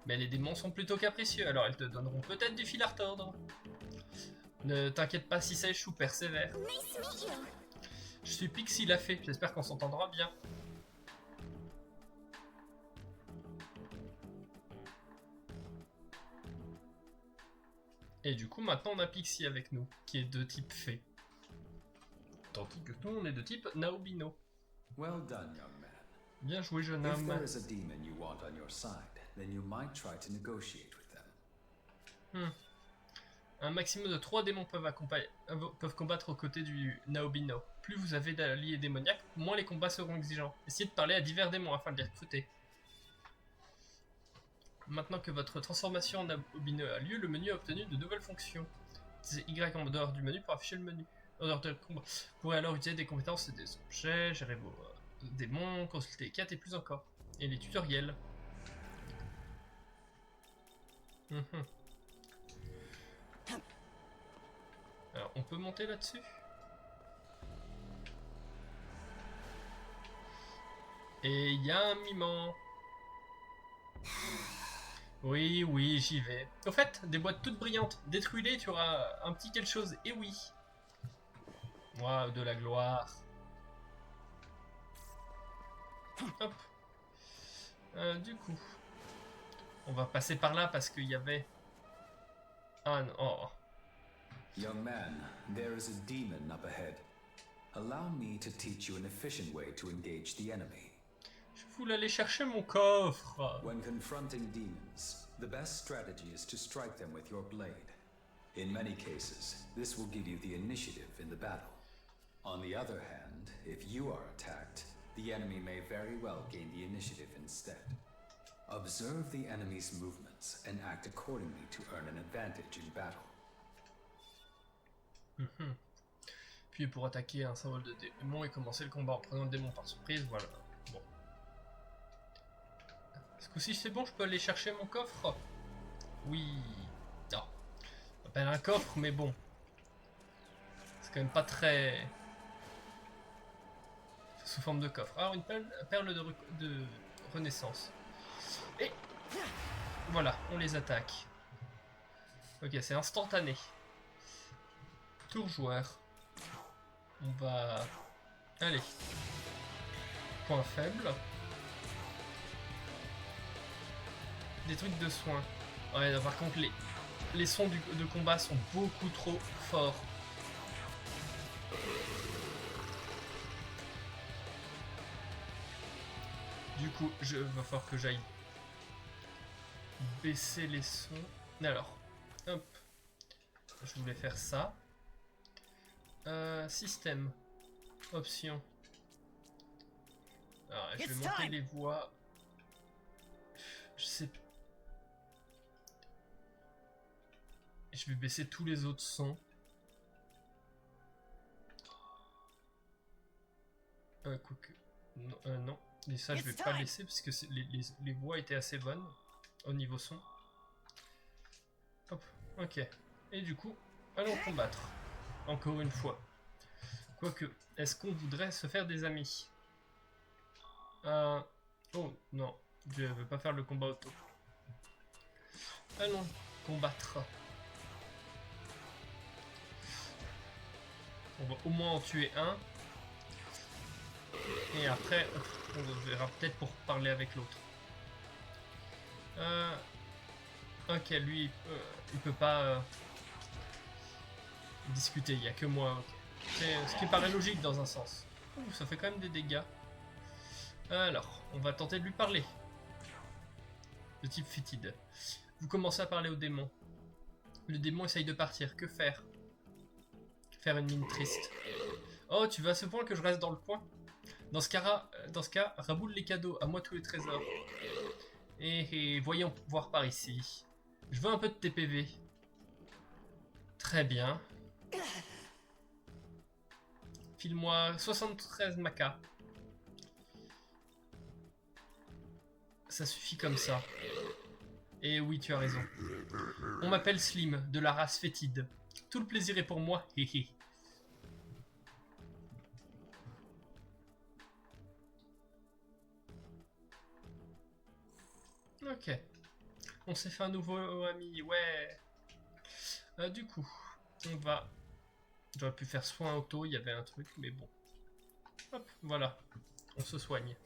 Mais les démons sont plutôt capricieux, alors ils te donneront peut-être du fil à retordre. Ne t'inquiète pas si ça échoue, persévère. Je suis Pixie la fée, j'espère qu'on s'entendra bien. Et du coup, maintenant on a Pixie avec nous, qui est de type fée. Tandis que nous, on est de type Naobino. Well done, young man. Bien joué, jeune If homme. there is a demon you want on your side, then you might try to negotiate with them. Un maximum de 3 démons peuvent combattre aux côtés du Naobino. Plus vous avez d'alliés démoniaques, moins les combats seront exigeants. Essayez de parler à divers démons afin de les recruter. Maintenant que votre transformation en Naobino a lieu, le menu a obtenu de nouvelles fonctions. Utilisez Y en dehors du menu pour afficher le menu. En dehors de combat. Vous pourrez alors utiliser des compétences et des objets, gérer vos démons, consulter les quêtes et plus encore. Et les tutoriels. Alors, on peut monter là-dessus? Et il y a un mimant. Oui, oui, j'y vais. Au fait, des boîtes toutes brillantes. Détruis-les, tu auras un petit quelque chose. Et oui. Waouh, de la gloire. Hop. Du coup, on va passer par là parce qu'il y avait... Ah non. Oh. Young man, there is a demon up ahead. Allow me to teach you an efficient way to engage the enemy. Je voulais aller chercher mon coffre. When confronting demons, the best strategy is to strike them with your blade. In many cases, this will give you the initiative in the battle. On the other hand, if you are attacked, the enemy may very well gain the initiative instead. Observe the enemy's movements and act accordingly to earn an advantage in battle. Puis pour attaquer un symbole de démon et commencer le combat en prenant le démon par surprise, voilà. Bon. Ce coup-ci c'est bon, je peux aller chercher mon coffre? Oui. Non. On appelle un coffre, mais bon. C'est quand même pas très... Sous forme de coffre. Alors une perle de renaissance. Et voilà, on les attaque. Ok, c'est instantané. Tour joueur. On va... Allez. Point faible. Des trucs de soins. Ouais, par contre, les sons de combat sont beaucoup trop forts. Du coup, va falloir que j'aille baisser les sons. Alors, hop. Je voulais faire ça. Système. Option. Alors, je vais monter les voix. Je sais pas. Je vais baisser tous les autres sons. Quoique. Non. Et ça, je vais pas laisser parce que les voix étaient assez bonnes au niveau son. Hop, ok. Et du coup, allons combattre. Encore une fois. Quoique, est-ce qu'on voudrait se faire des amis? Oh, non. Je veux pas faire le combat auto. Allons combattre. On va au moins en tuer un. Et après, on verra peut-être pour parler avec l'autre. Ok, lui, il peut pas discuter, il n'y a que moi. Okay. C'est ce qui paraît logique dans un sens. Ouh, ça fait quand même des dégâts. Alors, on va tenter de lui parler. Le type fétide. Vous commencez à parler au démon. Le démon essaye de partir. Que faire? Faire une mine triste. Oh, tu veux à ce point que je reste dans le coin? Dans ce cas, raboule les cadeaux, à moi tous les trésors. Et voyons voir par ici. Je veux un peu de TPV. Très bien. File-moi 73 macas. Ça suffit comme ça. Et oui, tu as raison. On m'appelle Slim, de la race fétide. Tout le plaisir est pour moi, héhé. Ok. On s'est fait un nouveau ami, ouais. Du coup, on va... J'aurais pu faire soin auto, il y avait un truc, mais bon. Hop, voilà. On se soigne.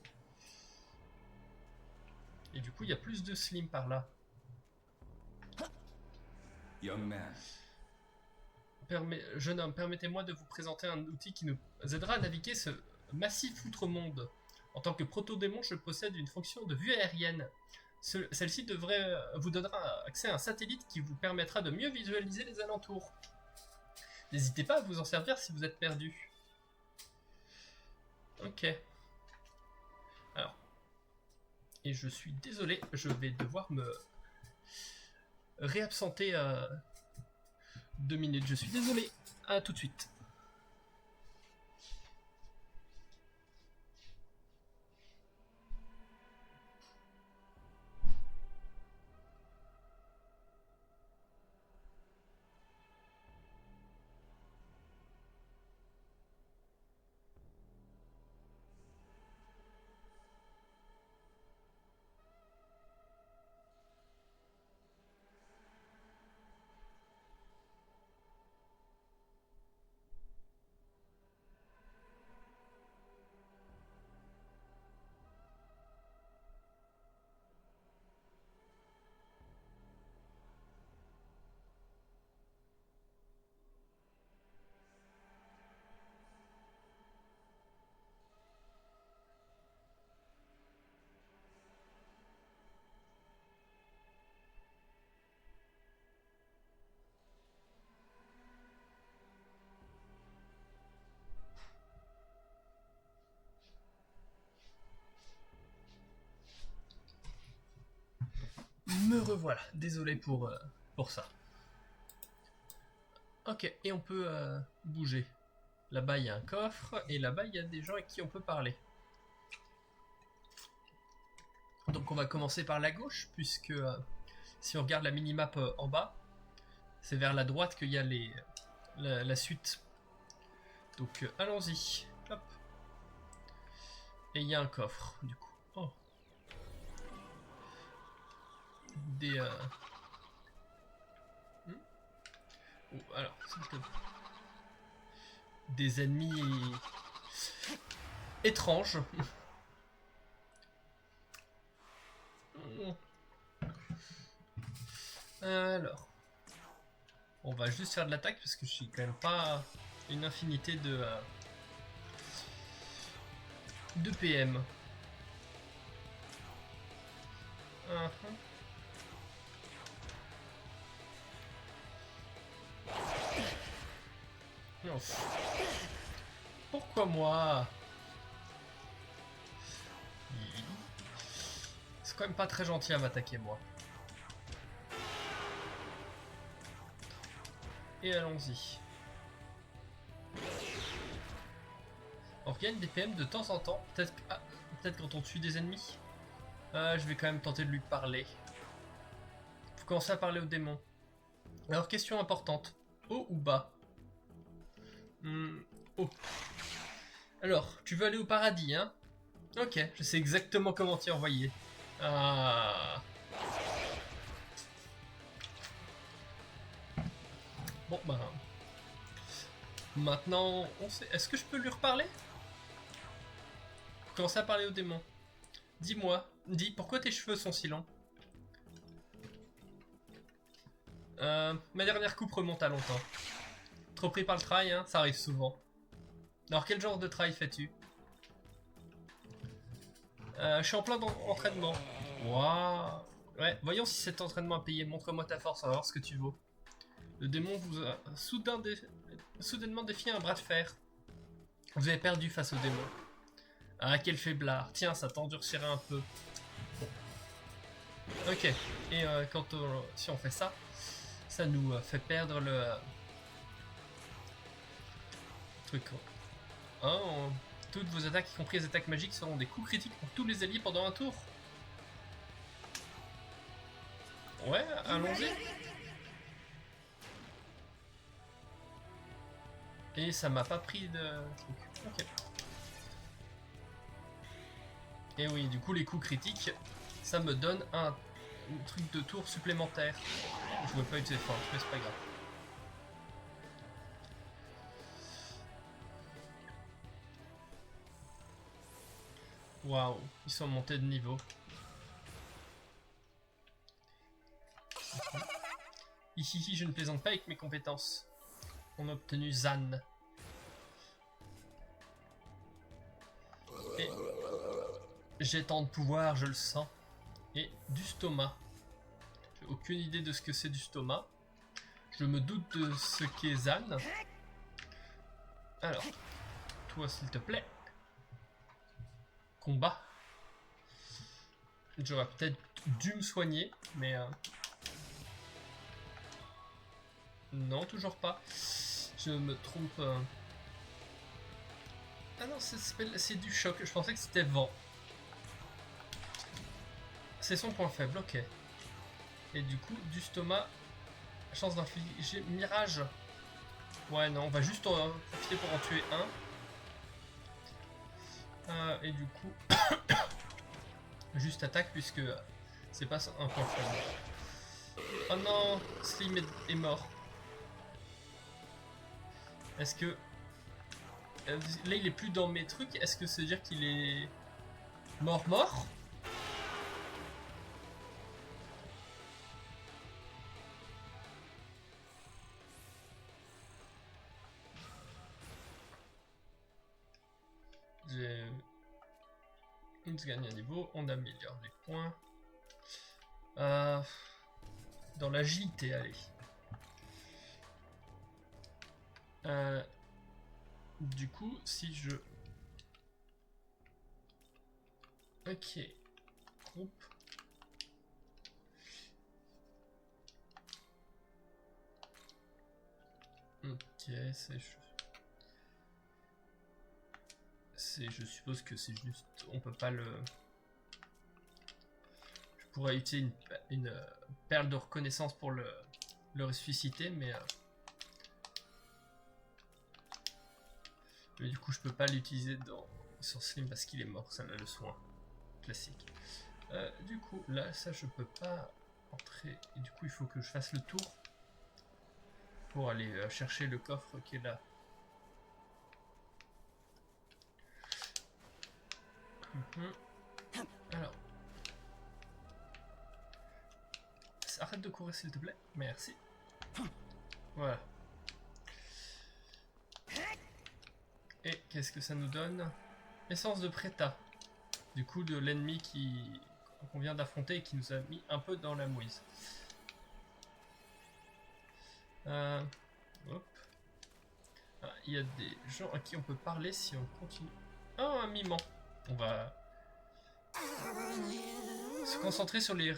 Et du coup, il y a plus de Slim par là. Young man. Jeune homme, permettez-moi de vous présenter un outil qui nous aidera à naviguer ce massif outre-monde. En tant que proto-démon, je possède une fonction de vue aérienne. Celle-ci vous donnera accès à un satellite qui vous permettra de mieux visualiser les alentours. N'hésitez pas à vous en servir si vous êtes perdu. Ok. Alors. Et je suis désolé, je vais devoir me réabsenter 2 minutes. Je suis désolé. À tout de suite. Me revoilà, désolé pour ça. Ok, et on peut bouger. Là-bas, il y a un coffre, et là-bas, il y a des gens avec qui on peut parler. Donc on va commencer par la gauche, puisque si on regarde la minimap en bas, c'est vers la droite qu'il y a la suite. Donc allons-y. Hop. Et il y a un coffre, du coup. Oh. Des... Oh, alors, des ennemis étranges. Alors, on va juste faire de l'attaque parce que je suis quand même pas une infinité de PM. Pourquoi moi? C'est quand même pas très gentil à m'attaquer moi. Et allons-y. On regagne des PM de temps en temps. Peut-être quand on tue des ennemis. Je vais quand même tenter de lui parler. Faut commencer à parler au démon. Alors, question importante. Haut ou bas? Oh. Alors, tu veux aller au paradis, hein? Ok, je sais exactement comment t'y envoyer. Ah. Bon, bah... Maintenant, on sait... Est-ce que je peux lui reparler? Commencer à parler au démon. Dis-moi, pourquoi tes cheveux sont si longs? Ma dernière coupe remonte à longtemps. Trop pris par le trail, hein, ça arrive souvent. Alors quel genre de trail fais-tu? Je suis en plein entraînement. Waouh. Ouais, voyons si cet entraînement a payé. Montre-moi ta force, on va voir ce que tu vaux. Le démon vous a soudainement défié un bras de fer. Vous avez perdu face au démon. Ah, quel faiblard. Tiens, ça t'endurcira un peu. Ok. Et si on fait ça, ça nous fait perdre le truc. Oh, toutes vos attaques, y compris les attaques magiques, seront des coups critiques pour tous les alliés pendant un tour. Ouais, allons-y. Et ça m'a pas pris de truc. Ok. Et oui, du coup, les coups critiques, ça me donne un truc de tour supplémentaire. Je ne veux pas utiliser force, mais c'est pas grave. Waouh, ils sont montés de niveau. Hihihi, je ne plaisante pas avec mes compétences. On a obtenu Zan. Et j'ai tant de pouvoir, je le sens. Et du stoma. J'ai aucune idée de ce que c'est du stoma. Je me doute de ce qu'est Zan. Alors, toi s'il te plaît. Combat. J'aurais peut-être dû me soigner, mais... Non, toujours pas. Je me trompe. Ah non, c'est du choc. Je pensais que c'était vent. C'est son point faible, ok. Et du coup, du stoma. Chance d'infliger mirage. Ouais, non, on va juste en profiter pour en tuer un. Et du coup, juste attaque puisque c'est pas un point faible. Oh non, Slim est mort. Est-ce que... Là, il est plus dans mes trucs. Est-ce que ça veut dire qu'il est... mort? On gagne un niveau. On améliore les points. Dans l'agilité, allez. Du coup, si je... Ok. Groupe. Ok, je suppose que c'est juste... On peut pas le... Je pourrais utiliser une perle de reconnaissance pour le ressusciter, mais du coup je peux pas l'utiliser sur Slim parce qu'il est mort, ça a le soin classique. Du coup là ça je peux pas entrer et du coup il faut que je fasse le tour pour aller chercher le coffre qui est là. Alors arrête de courir s'il te plaît, merci. Voilà. Et qu'est-ce que ça nous donne? Essence de Preta. Du coup de l'ennemi qu'on vient d'affronter et qui nous a mis un peu dans la mouise. Hop. Ah, il y a des gens à qui on peut parler si on continue. Oh, un mimant. On va se concentrer sur les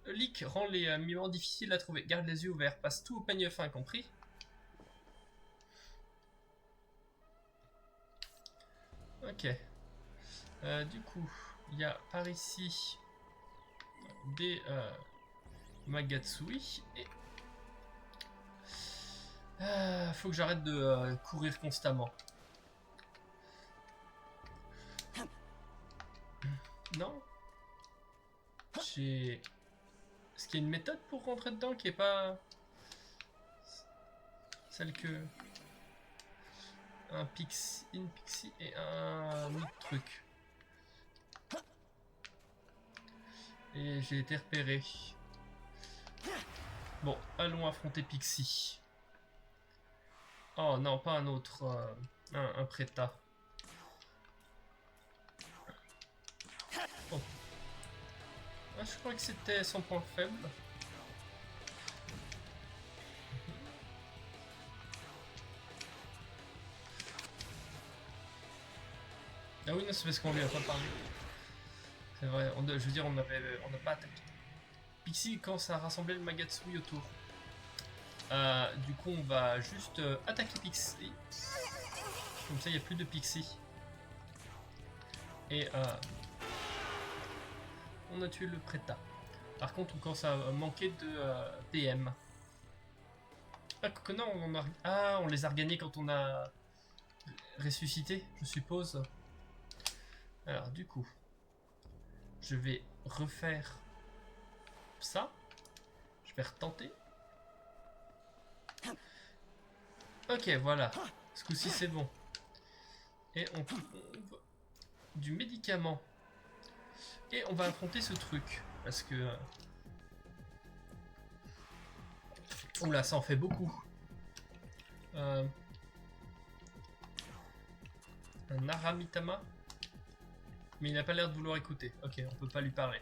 leaks rend les mimants difficiles à trouver. Garde les yeux ouverts. Passe tout au peigne fin, compris? Ok. Du coup, il y a par ici des Magatsui et faut que j'arrête de courir constamment. Non. Est-ce qu'il y a une méthode pour rentrer dedans qui est pas celle que une pixie et un autre truc. Et j'ai été repéré. Bon, allons affronter Pixie. Oh non, pas un autre, un Preta. Oh. Ah, je crois que c'était son point faible. C'est parce qu'on lui a pas parlé. C'est vrai, je veux dire, on n'a pas attaqué. Pixie commence à rassembler le Magatsui autour. Du coup, on va juste attaquer Pixie. Comme ça, il n'y a plus de Pixie. Et on a tué le Preta. Par contre, on commence à manquer de PM. Ah, non, on les a regagnés quand on a ressuscité, je suppose. Alors, du coup, je vais refaire ça. Je vais retenter. Ok, voilà. Ce coup-ci, c'est bon. Et on du médicament. Et on va affronter ce truc. Parce que... Oula, ça en fait beaucoup. Un Aramitama. Mais il n'a pas l'air de vouloir écouter. Ok, on peut pas lui parler.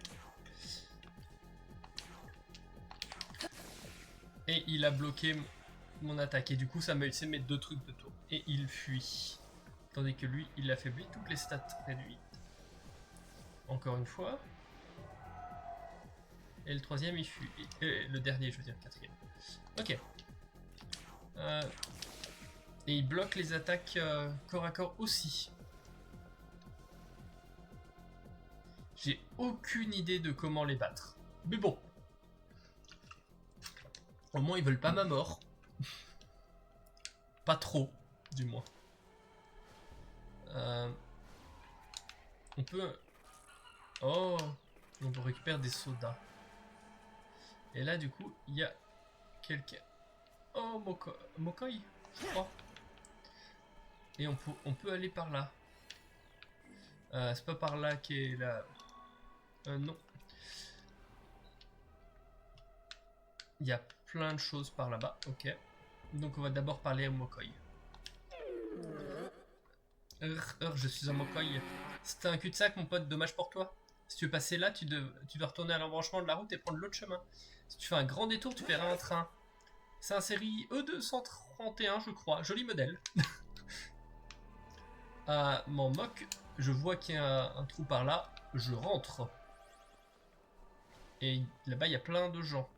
Et il a bloqué mon attaque. Et du coup, ça m'a laissé mes 2 trucs de tour. Et il fuit. Tandis que lui, il affaiblit toutes les stats réduites. Encore une fois. Et le 3e, il fuit. Le dernier, je veux dire, 4e. Ok. Et il bloque les attaques corps à corps aussi. J'ai aucune idée de comment les battre. Mais bon. Au moins, ils veulent pas ma mort. Pas trop, du moins. On peut... Oh, on peut récupérer des sodas. Et là, du coup, il y a quelqu'un... Oh, Mokoi, je crois. Et on peut aller par là. C'est pas par là qu'est la... non. Il y a plein de choses par là-bas, ok. Donc on va d'abord parler à Mokoi. Je suis un Mokoi. C'était un cul-de-sac, mon pote, dommage pour toi. Si tu veux passer là, tu dois retourner à l'embranchement de la route et prendre l'autre chemin. Si tu fais un grand détour, tu verras un train. C'est un série E231, je crois. Joli modèle. M'en moque. Je vois qu'il y a un trou par là. Je rentre. Et là-bas, il y a plein de gens.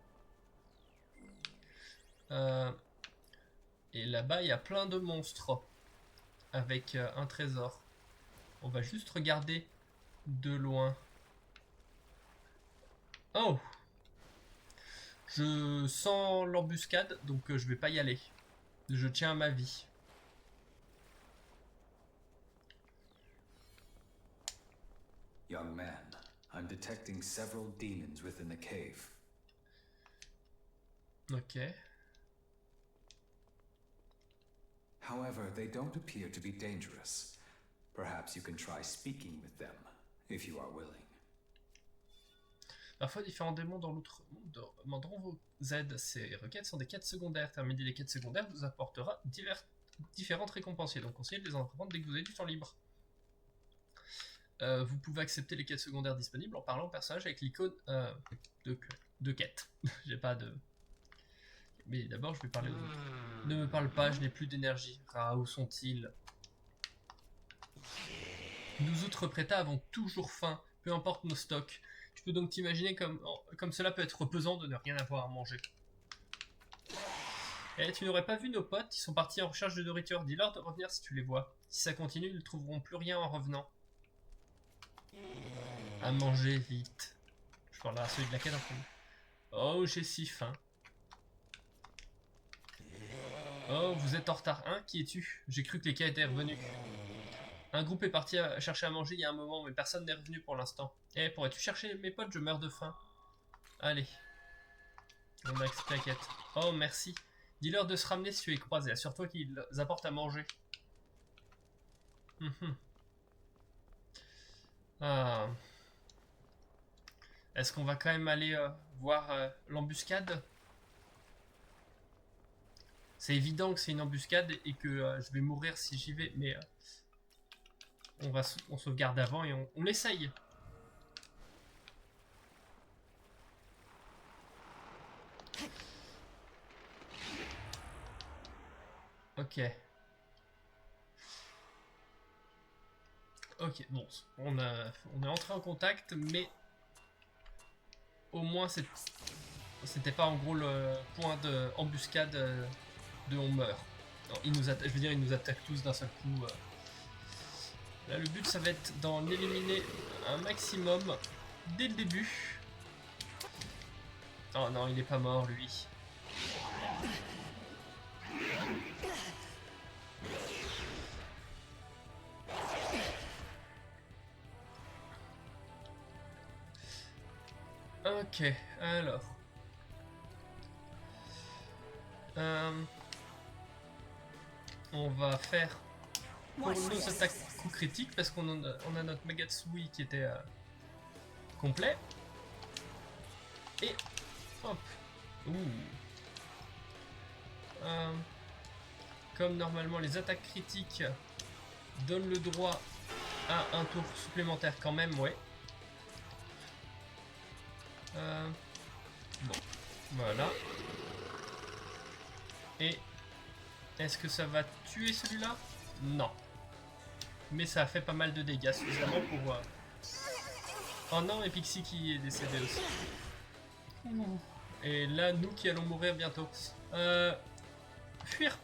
Et là-bas, il y a plein de monstres. Avec un trésor. On va juste regarder de loin. Oh! Je sens l'embuscade, donc je vais pas y aller. Je tiens à ma vie. Young man, I'm detecting several demons within the cave. Ok. However, they don't appear to be dangerous. Perhaps you can try speaking with them, if you are willing. Parfois, différents démons dans l'outre-monde demanderont vos aides. Ces requêtes sont des quêtes secondaires. Terminer les quêtes secondaires vous apportera différentes récompenses. Donc, conseillez de les entreprendre dès que vous avez du temps libre. Vous pouvez accepter les quêtes secondaires disponibles en parlant au personnage avec l'icône de quête. J'ai pas de... Mais d'abord, je vais parler aux autres. Ne me parle pas, je n'ai plus d'énergie. Ah, où sont-ils? Nous autres Preta avons toujours faim, peu importe nos stocks. Tu peux donc t'imaginer comme cela peut être pesant de ne rien avoir à manger. Et tu n'aurais pas vu nos potes? Ils sont partis en recherche de nourriture. Dis-leur de revenir si tu les vois. Si ça continue, ils ne trouveront plus rien en revenant. À manger vite. Je parlerai à celui de la quête en premier. Oh, j'ai si faim. Oh, vous êtes en retard. Hein? Qui es-tu? J'ai cru que les quais étaient revenus. Un groupe est parti chercher à manger il y a un moment, mais personne n'est revenu pour l'instant. Eh, pourrais-tu chercher mes potes? Je meurs de faim. Allez. On a accepté la quête. Oh, merci. Dis-leur de se ramener si tu les croises et assure-toi qu'ils apportent à manger. Ah. Est-ce qu'on va quand même aller voir l'embuscade? C'est évident que c'est une embuscade et que je vais mourir si j'y vais, mais on sauvegarde avant et on l'essaye. Ok. Ok, bon, on est entré en contact, mais au moins c'était pas en gros le point d'embuscade de on meurt. Non, je veux dire, ils nous attaquent tous d'un seul coup. Là, le but, ça va être d'en éliminer un maximum dès le début. Oh non, il est pas mort, lui. Ok, alors. On va faire pour nos attaques coup critique parce qu'on a notre Magatsui qui était complet. Et hop. Comme normalement les attaques critiques donnent le droit à un tour supplémentaire quand même, ouais. Bon, voilà. Et est-ce que ça va tuer celui-là? Non. Mais ça a fait pas mal de dégâts, suffisamment pour... Oh non, et Pixie qui est décédé aussi. Et là, nous qui allons mourir bientôt. Fuir.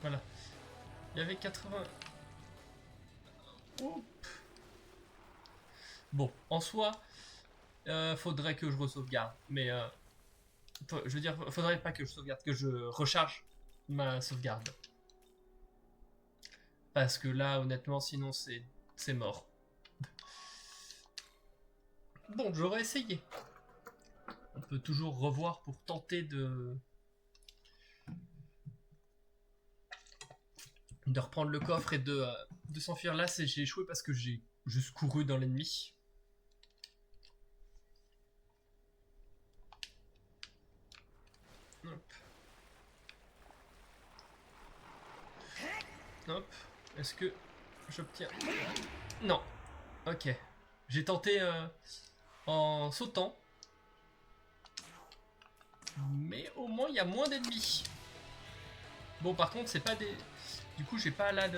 Voilà. Il y avait 80... Oup. Bon, en soi, faudrait que je re-sauvegarde. Mais, je veux dire, faudrait pas que je sauvegarde, que je recharge ma sauvegarde. Parce que là, honnêtement, sinon c'est mort. Bon, j'aurais essayé. On peut toujours revoir pour tenter de reprendre le coffre et de s'enfuir. Là, j'ai échoué parce que j'ai juste couru dans l'ennemi. Hop. Hop. Est-ce que j'obtiens... Non. Ok. J'ai tenté en sautant. Mais au moins, il y a moins d'ennemis. Bon, par contre, c'est pas des... Du coup, j'ai pas là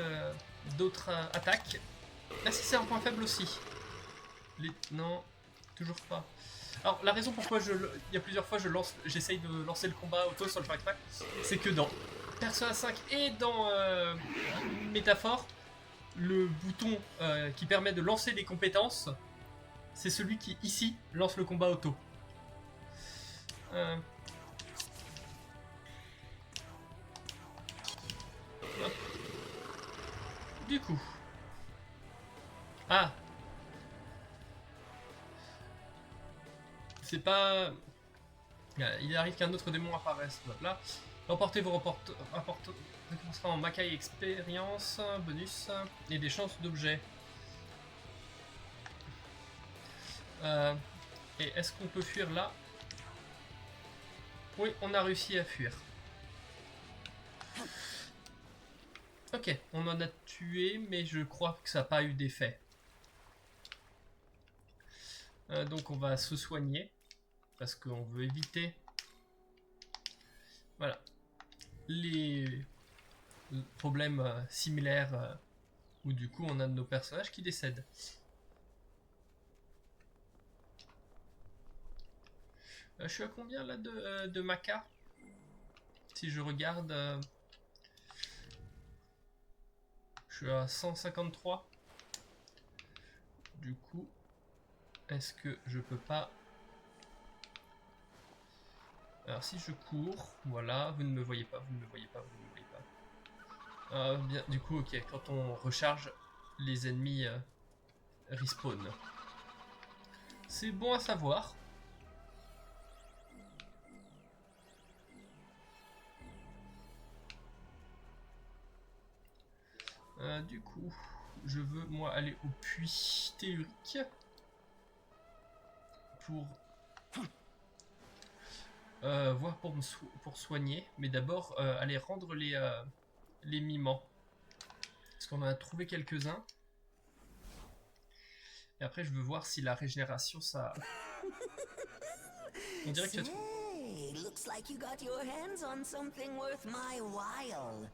d'autres attaques. Ah si, c'est un point faible aussi. Non, toujours pas. Alors, la raison pourquoi il y a plusieurs fois j'essaye de lancer le combat auto sur le track, c'est que dans Persona 5 et dans Métaphore, le bouton qui permet de lancer des compétences, c'est celui qui, ici, lance le combat auto. Du coup. Ah. C'est pas... Il arrive qu'un autre démon apparaisse. Là. Remportez vos récompensera en Makai expérience, bonus et des chances d'objets. Et est-ce qu'on peut fuir là? Oui, on a réussi à fuir. Ok, on en a tué, mais je crois que ça n'a pas eu d'effet. Donc on va se soigner, parce qu'on veut éviter... Voilà. Les problèmes similaires, où du coup on a nos personnages qui décèdent. Je suis à combien là de Maka? Si je regarde... je suis à 153. Du coup, est-ce que je peux pas... Alors si je cours, voilà, vous ne me voyez pas, vous ne me voyez pas, vous ne me voyez pas. Bien, du coup, ok, quand on recharge, les ennemis respawn. C'est bon à savoir. Du coup, je veux moi aller au puits tellurique pour voir pour soigner, mais d'abord aller rendre les mimans, parce qu'on en a trouvé quelques-uns. Et après, je veux voir si la régénération, ça... On dirait que tu as trouvé... Looks like you got your hands on something worth my while.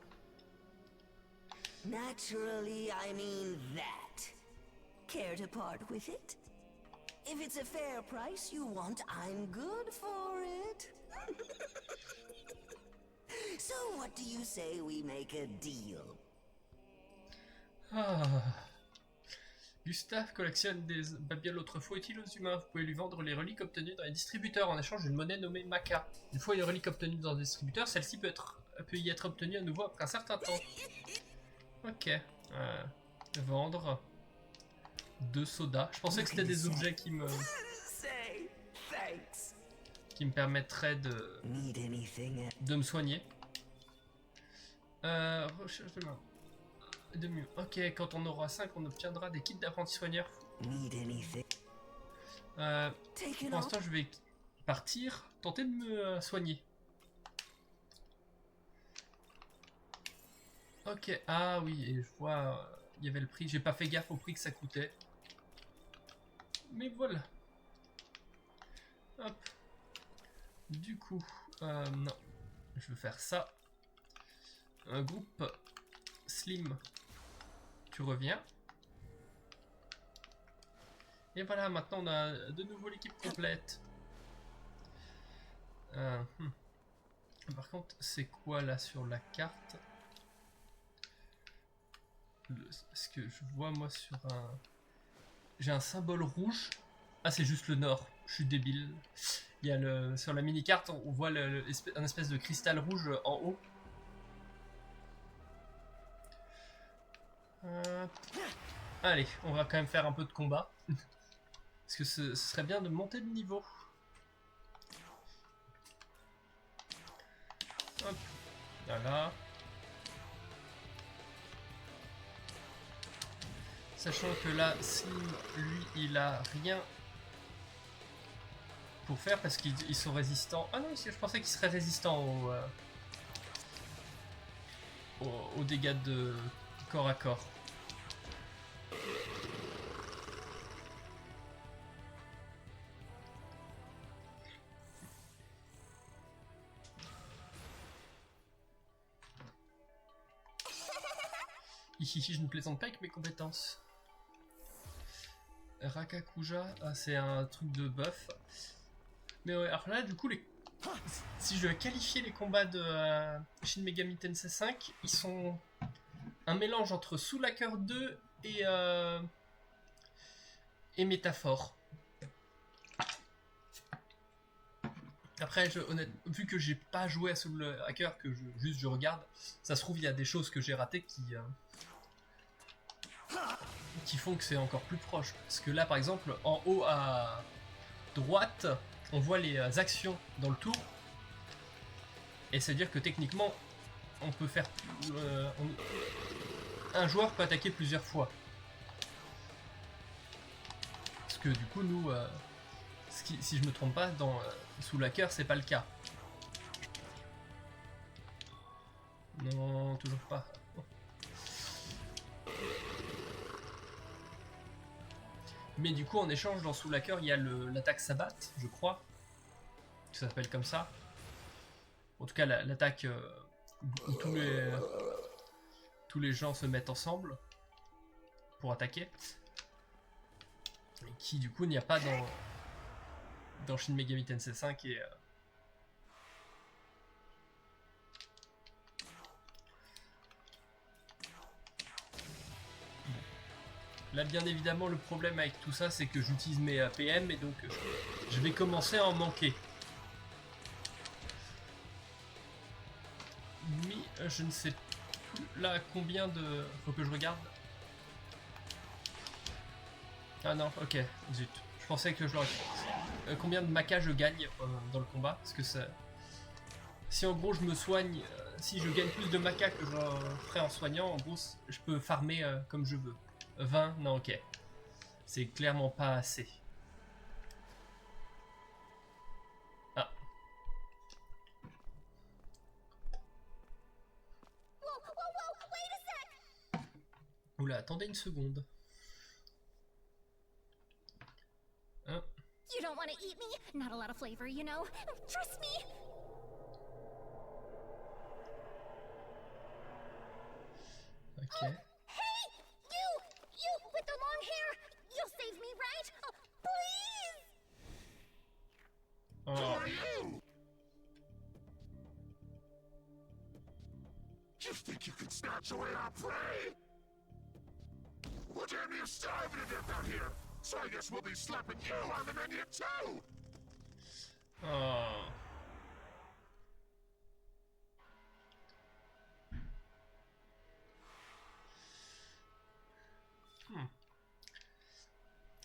Naturally, I mean that. Care to part with it? If it's a fair price you want, I'm good for it. So what do you say we make a deal? Ah. Gustave collectionne des babioles autrefois utiles aux humains. Vous pouvez lui vendre les reliques obtenues dans les distributeurs en échange d'une monnaie nommée Maca. Une fois les reliques obtenues dans les distributeurs, celle-ci peut y être obtenue à nouveau après un certain temps. Ok. Vendre 2 sodas. Je pensais que c'était des objets qui me permettraient de me soigner. Recherche de main. De mieux. Ok, quand on aura 5, on obtiendra des kits d'apprentis soigneurs. Pour l'instant, je vais partir, tenter de me soigner. Ok, ah oui, et je vois, il y avait le prix. J'ai pas fait gaffe au prix que ça coûtait. Mais voilà. Hop. Du coup, non. Je vais faire ça. Un groupe Slim. Tu reviens. Et voilà, maintenant on a de nouveau l'équipe complète. Par contre, c'est quoi là sur la carte? Ce que je vois moi sur un... J'ai un symbole rouge. Ah, c'est juste le nord. Je suis débile. Il y a le... Sur la mini-carte, on voit un espèce de cristal rouge en haut. Allez, on va quand même faire un peu de combat. Parce que ce serait bien de monter de niveau. Hop, voilà. Sachant que là, si lui, il a rien pour faire parce qu'ils sont résistants. Ah non, je pensais qu'ils seraient résistants aux dégâts de corps à corps. Ici, je ne plaisante pas avec mes compétences. Rakakuja, ah, c'est un truc de buff. Mais ouais, alors là, du coup, si je dois qualifier les combats de Shin Megami Tensei 5, ils sont un mélange entre Soul Hacker 2 et Métaphore. Après, vu que j'ai pas joué à Soul Hacker, que je regarde, ça se trouve, il y a des choses que j'ai ratées qui font que c'est encore plus proche. Parce que là, par exemple, en haut à droite, on voit les actions dans le tour. Et c'est-à-dire que techniquement, on peut faire... un joueur peut attaquer plusieurs fois. Parce que du coup, nous... si je me trompe pas, dans Soul Hacker, c'est pas le cas. Non, toujours pas. Mais du coup, en échange, dans Soul Hacker, il y a l'attaque Sabbat, je crois. Ça s'appelle comme ça. En tout cas, l'attaque où tous les gens se mettent ensemble pour attaquer. Et qui, du coup, n'y a pas dans Shin Megami Tensei 5 et... Là, bien évidemment, le problème avec tout ça, c'est que j'utilise mes PM et donc je vais commencer à en manquer. Mais je ne sais plus là combien de... Faut que je regarde. Ah non, ok, zut. Je pensais que je l'aurais... combien de maca je gagne dans le combat, parce que ça... Si en gros je me soigne, si je gagne plus de maca que je ferai en soignant, en gros je peux farmer comme je veux. 20, non, ok. C'est clairement pas assez. Ah. Oula, attendez une seconde. Hein? You don't want to eat me? Not a lot of flavor, you know. Trust me. Ok. Hey! You with the long hair! You'll save me, right? Oh, please! Oh. You think you can snatch away our prey? We're damn near starving to death out here, so I guess we'll be slapping you on the menu too! Oh.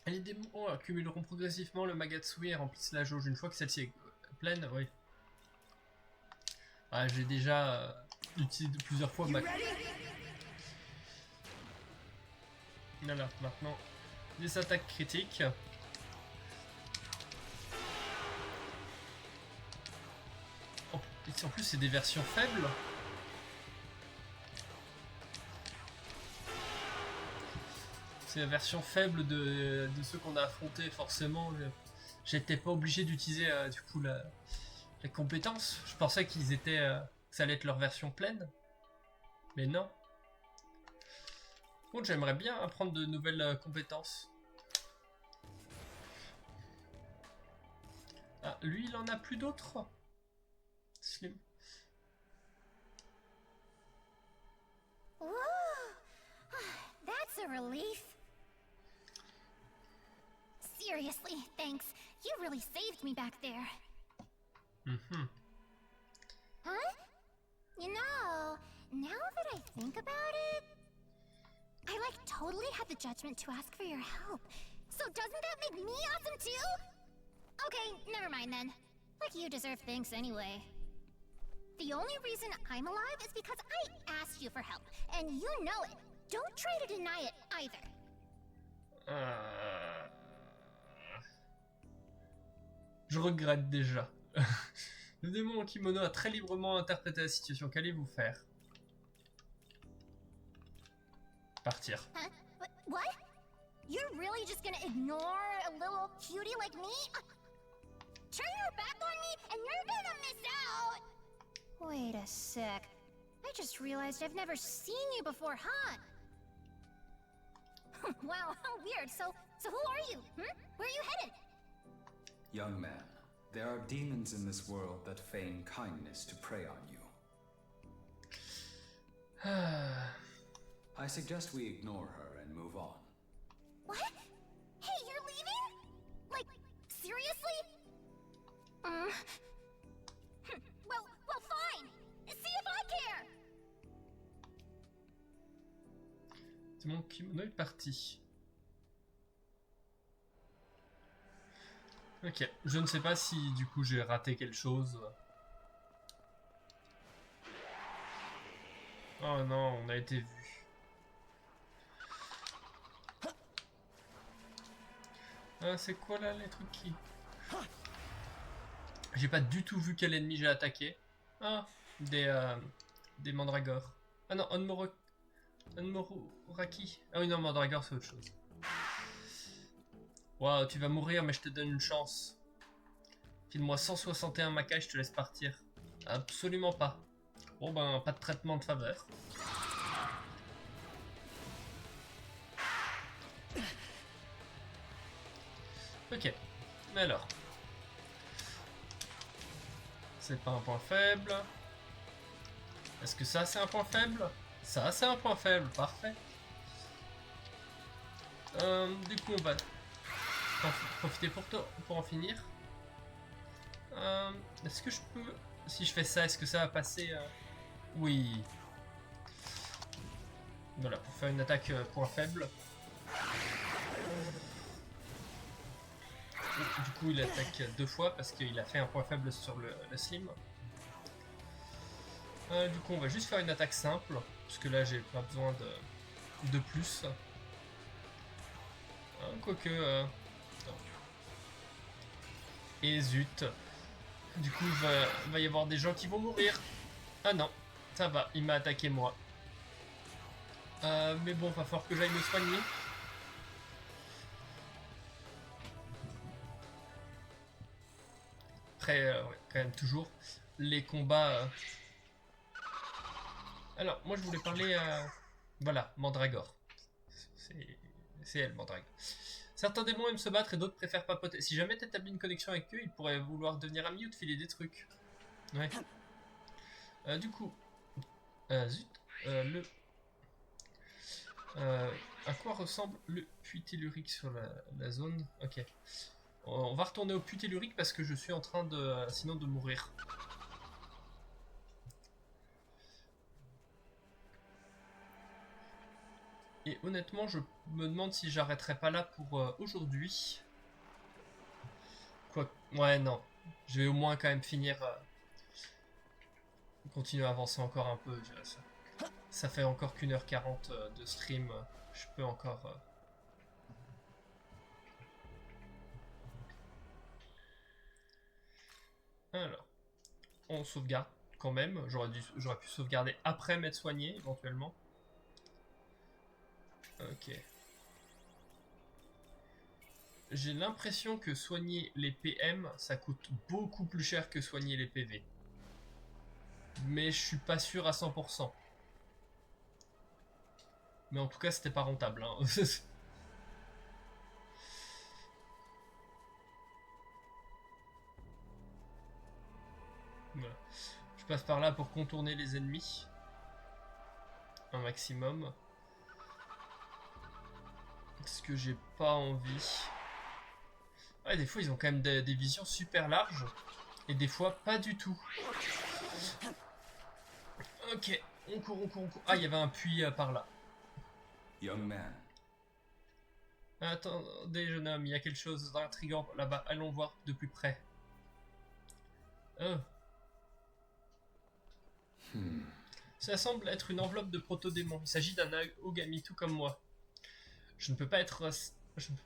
Les démons accumuleront progressivement le Magatsui et remplissent la jauge. Une fois que celle-ci est pleine, oui. Ah, j'ai déjà utilisé plusieurs fois ma... Voilà, maintenant, des attaques critiques. En plus, c'est des versions faibles. C'est la version faible de ceux qu'on a affrontés, forcément. J'étais pas obligé d'utiliser du coup la compétence. Je pensais qu'ils étaient que ça allait être leur version pleine. Mais non. Bon, j'aimerais bien apprendre de nouvelles compétences. Ah, lui, il en a plus d'autres. Slim. Whoa! That's a relief. Seriously, thanks. You really saved me back there. Mm-hmm. Huh? You know, now that I think about it, I like totally had the judgment to ask for your help. So doesn't that make me awesome too? Okay, never mind then. Like you deserve thanks anyway. The only reason I'm alive is because I asked you for help, and you know it. Don't try to deny it either. Je regrette déjà. Le démon en kimono a très librement interprété la situation. Qu'allez-vous faire? Partir. Huh? What? You're really just gonna ignore a little cutie like me? Turn your back on me and you're gonna miss out! Wait a sec. I just realized I've never seen you before, huh? Wow, how weird. So who are you? Hmm? Where are you headed? Young man, there are demons in this world that feign kindness to prey on you. I suggest we ignore her and move on. What? Hey, you're leaving? Like, seriously? Well, fine. See if I care. C'est mon kimono est parti. Ok, je ne sais pas si du coup j'ai raté quelque chose. Oh non, on a été vu. Ah, c'est quoi là les trucs qui... J'ai pas du tout vu quel ennemi j'ai attaqué. Ah, des mandragores. Ah non, Onmoraki. Ah oui non, mandragore c'est autre chose. Waouh, tu vas mourir mais je te donne une chance. File-moi 161 macailles, je te laisse partir. Absolument pas. Bon ben, pas de traitement de faveur. Ok, mais alors. C'est pas un point faible. Est-ce que ça c'est un point faible? Ça c'est un point faible, parfait. Du coup on va profiter pour en finir. Est-ce que je peux... Si je fais ça, est-ce que ça va passer Oui. Voilà, pour faire une attaque point faible. Du coup, il attaque 2 fois parce qu'il a fait un point faible sur le slim. Du coup, on va juste faire une attaque simple. Parce que là, j'ai pas besoin de plus. Quoique... Et zut. Du coup, il va y avoir des gens qui vont mourir. Ah non, ça va, il m'a attaqué moi. Mais bon, va falloir que j'aille me soigner. Après, ouais, quand même, toujours, les combats... Alors, moi je voulais parler Voilà, Mandragore. C'est elle, Mandragore. Certains démons aiment se battre et d'autres préfèrent papoter. Si jamais t'établis une connexion avec eux, ils pourraient vouloir devenir amis ou te filer des trucs. Ouais. Du coup... zut. À quoi ressemble le puits tellurique sur la zone? Ok. On va retourner au puits tellurique parce que je suis en train de... sinon de mourir. Et honnêtement, je me demande si j'arrêterai pas là pour aujourd'hui. Quoi? Ouais, non. Je vais au moins quand même finir... continuer à avancer encore un peu, je dirais ça. Ça fait encore qu'1h40 de stream. Je peux encore... Alors, on sauvegarde quand même. J'aurais pu sauvegarder après m'être soigné, éventuellement. Ok. J'ai l'impression que soigner les PM, ça coûte beaucoup plus cher que soigner les PV. Mais je suis pas sûr à 100%. Mais en tout cas, c'était pas rentable. Hein. Voilà. Je passe par là pour contourner les ennemis. Un maximum. Parce que j'ai pas envie. Ouais, des fois, ils ont quand même des visions super larges. Et des fois, pas du tout. Ok, on court, on court, on court. Ah, il y avait un puits par là. Young man. Attendez, jeune homme, il y a quelque chose d'intriguant là-bas. Allons voir de plus près. Ça semble être une enveloppe de proto-démon. Il s'agit d'un Ogami tout comme moi. Je ne peux pas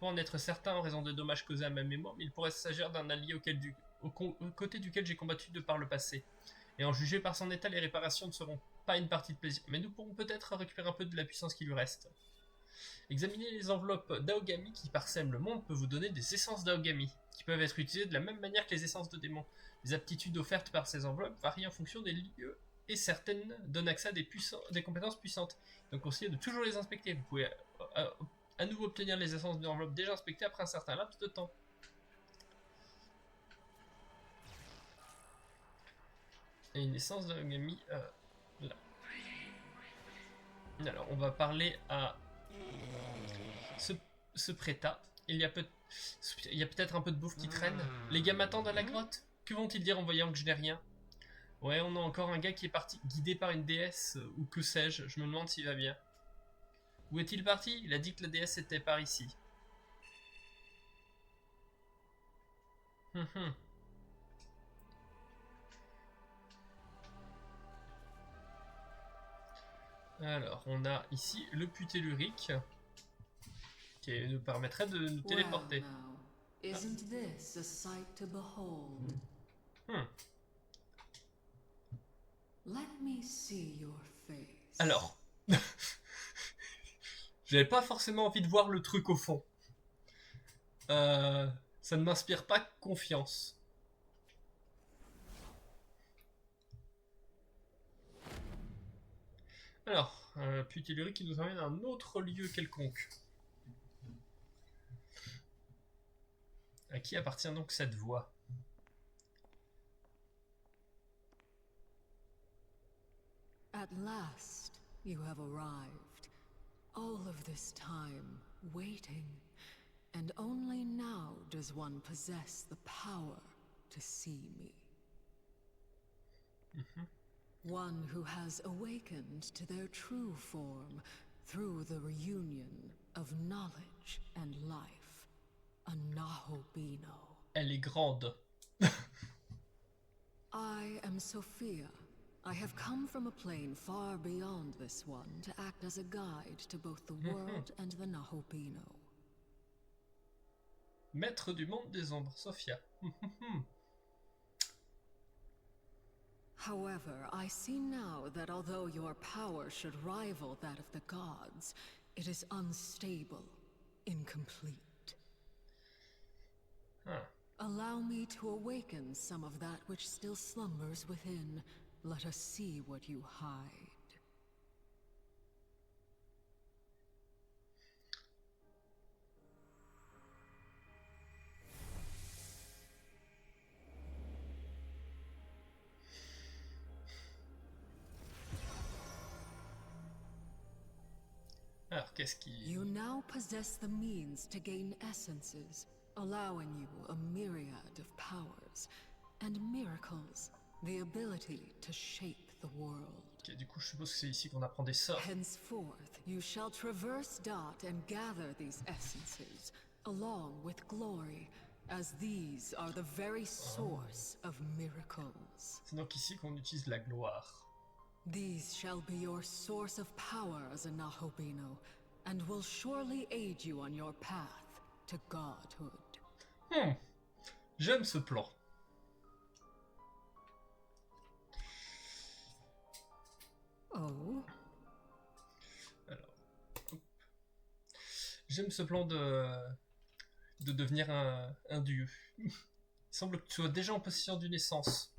en être certain en raison des dommages causés à ma mémoire, mais il pourrait s'agir d'un allié aux côtés duquel j'ai combattu de par le passé. Et en juger par son état, les réparations ne seront pas une partie de plaisir. Mais nous pourrons peut-être récupérer un peu de la puissance qui lui reste. Examiner les enveloppes d'Aogami qui parsèment le monde peut vous donner des essences d'Aogami, qui peuvent être utilisées de la même manière que les essences de démons. Les aptitudes offertes par ces enveloppes varient en fonction des lieux et certaines donnent accès à des compétences puissantes. Donc conseillez de toujours les inspecter. Vous pouvez à nouveau obtenir les essences de l'enveloppe déjà inspectées après un certain laps de temps. Et une essence d'Aogami là. Alors on va parler à ce prétat. Il y a peut-être un peu de bouffe qui traîne. Les gars m'attendent à la grotte. Que vont-ils dire en voyant que je n'ai rien? Ouais, on a encore un gars qui est parti guidé par une déesse, ou que sais-je. Je me demande s'il va bien. Où est-il parti? Il a dit que la déesse était par ici. Alors, on a ici le puits tellurique qui nous permettrait de nous téléporter. Isn't this a sight to behold? Let me see your face. Alors, j'avais pas forcément envie de voir le truc au fond. Ça ne m'inspire pas confiance. Alors, puits tellurique qui nous emmène à un autre lieu quelconque. À qui appartient donc cette voie? At last, you have arrived. All of this time, waiting. And only now does one possess the power to see me. One who has awakened to their true form through the reunion of knowledge and life. A Nahobino. Elle est grande. I am Sophia. I have come from a plane far beyond this one to act as a guide to both the world and the Nahobino. Maître du monde des ombres, Sophia. However, I see now that although your power should rival that of the gods, it is unstable, incomplete. Allow me to awaken some of that which still slumbers within. Let us see what you hide. Alors, qu'est-ce qui... You now possess the means to gain essences, allowing you a myriad of powers and miracles, the ability to shape the world. Ok, du coup, je suppose que c'est ici qu'on apprend des sorts. Henceforth, you shall traverse Dot and gather these essences, along with glory, as these are the very source of miracles. C'est donc ici qu'on utilise la gloire. These shall be your source of power as a Nahobino, and will surely aid you on your path to godhood. J'aime ce plan. Oh. Alors, j'aime ce plan de devenir un dieu. Il semble que tu sois déjà en possession d'une essence.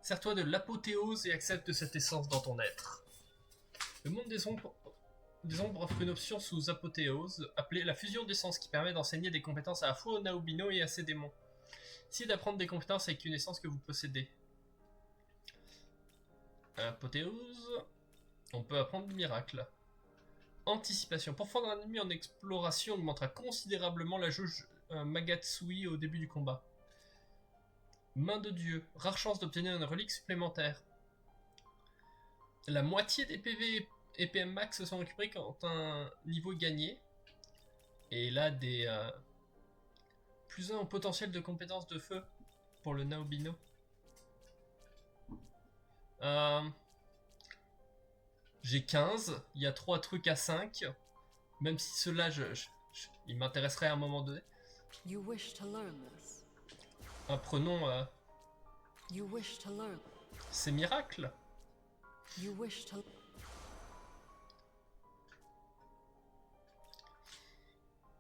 Sers-toi de l'apothéose et accepte cette essence dans ton être. Le monde des ombres offre une option sous apothéose, appelée la fusion d'essence, qui permet d'enseigner des compétences à la fois aux Nahobino et à ses démons. Essayez d'apprendre des compétences avec une essence que vous possédez. Apothéose, on peut apprendre du miracle. Anticipation. Pour fendre un ennemi en exploration, augmentera considérablement la jauge Magatsui au début du combat. Main de Dieu. Rare chance d'obtenir une relique supplémentaire. La moitié des PV et PM max sont récupérés quand un niveau est gagné. Et là, des plus 1 au potentiel de compétences de feu pour le Nahobino. J'ai 15, il y a 3 trucs à 5. Même si ceux-là, ils m'intéresseraient à un moment donné. Prenons ces miracles.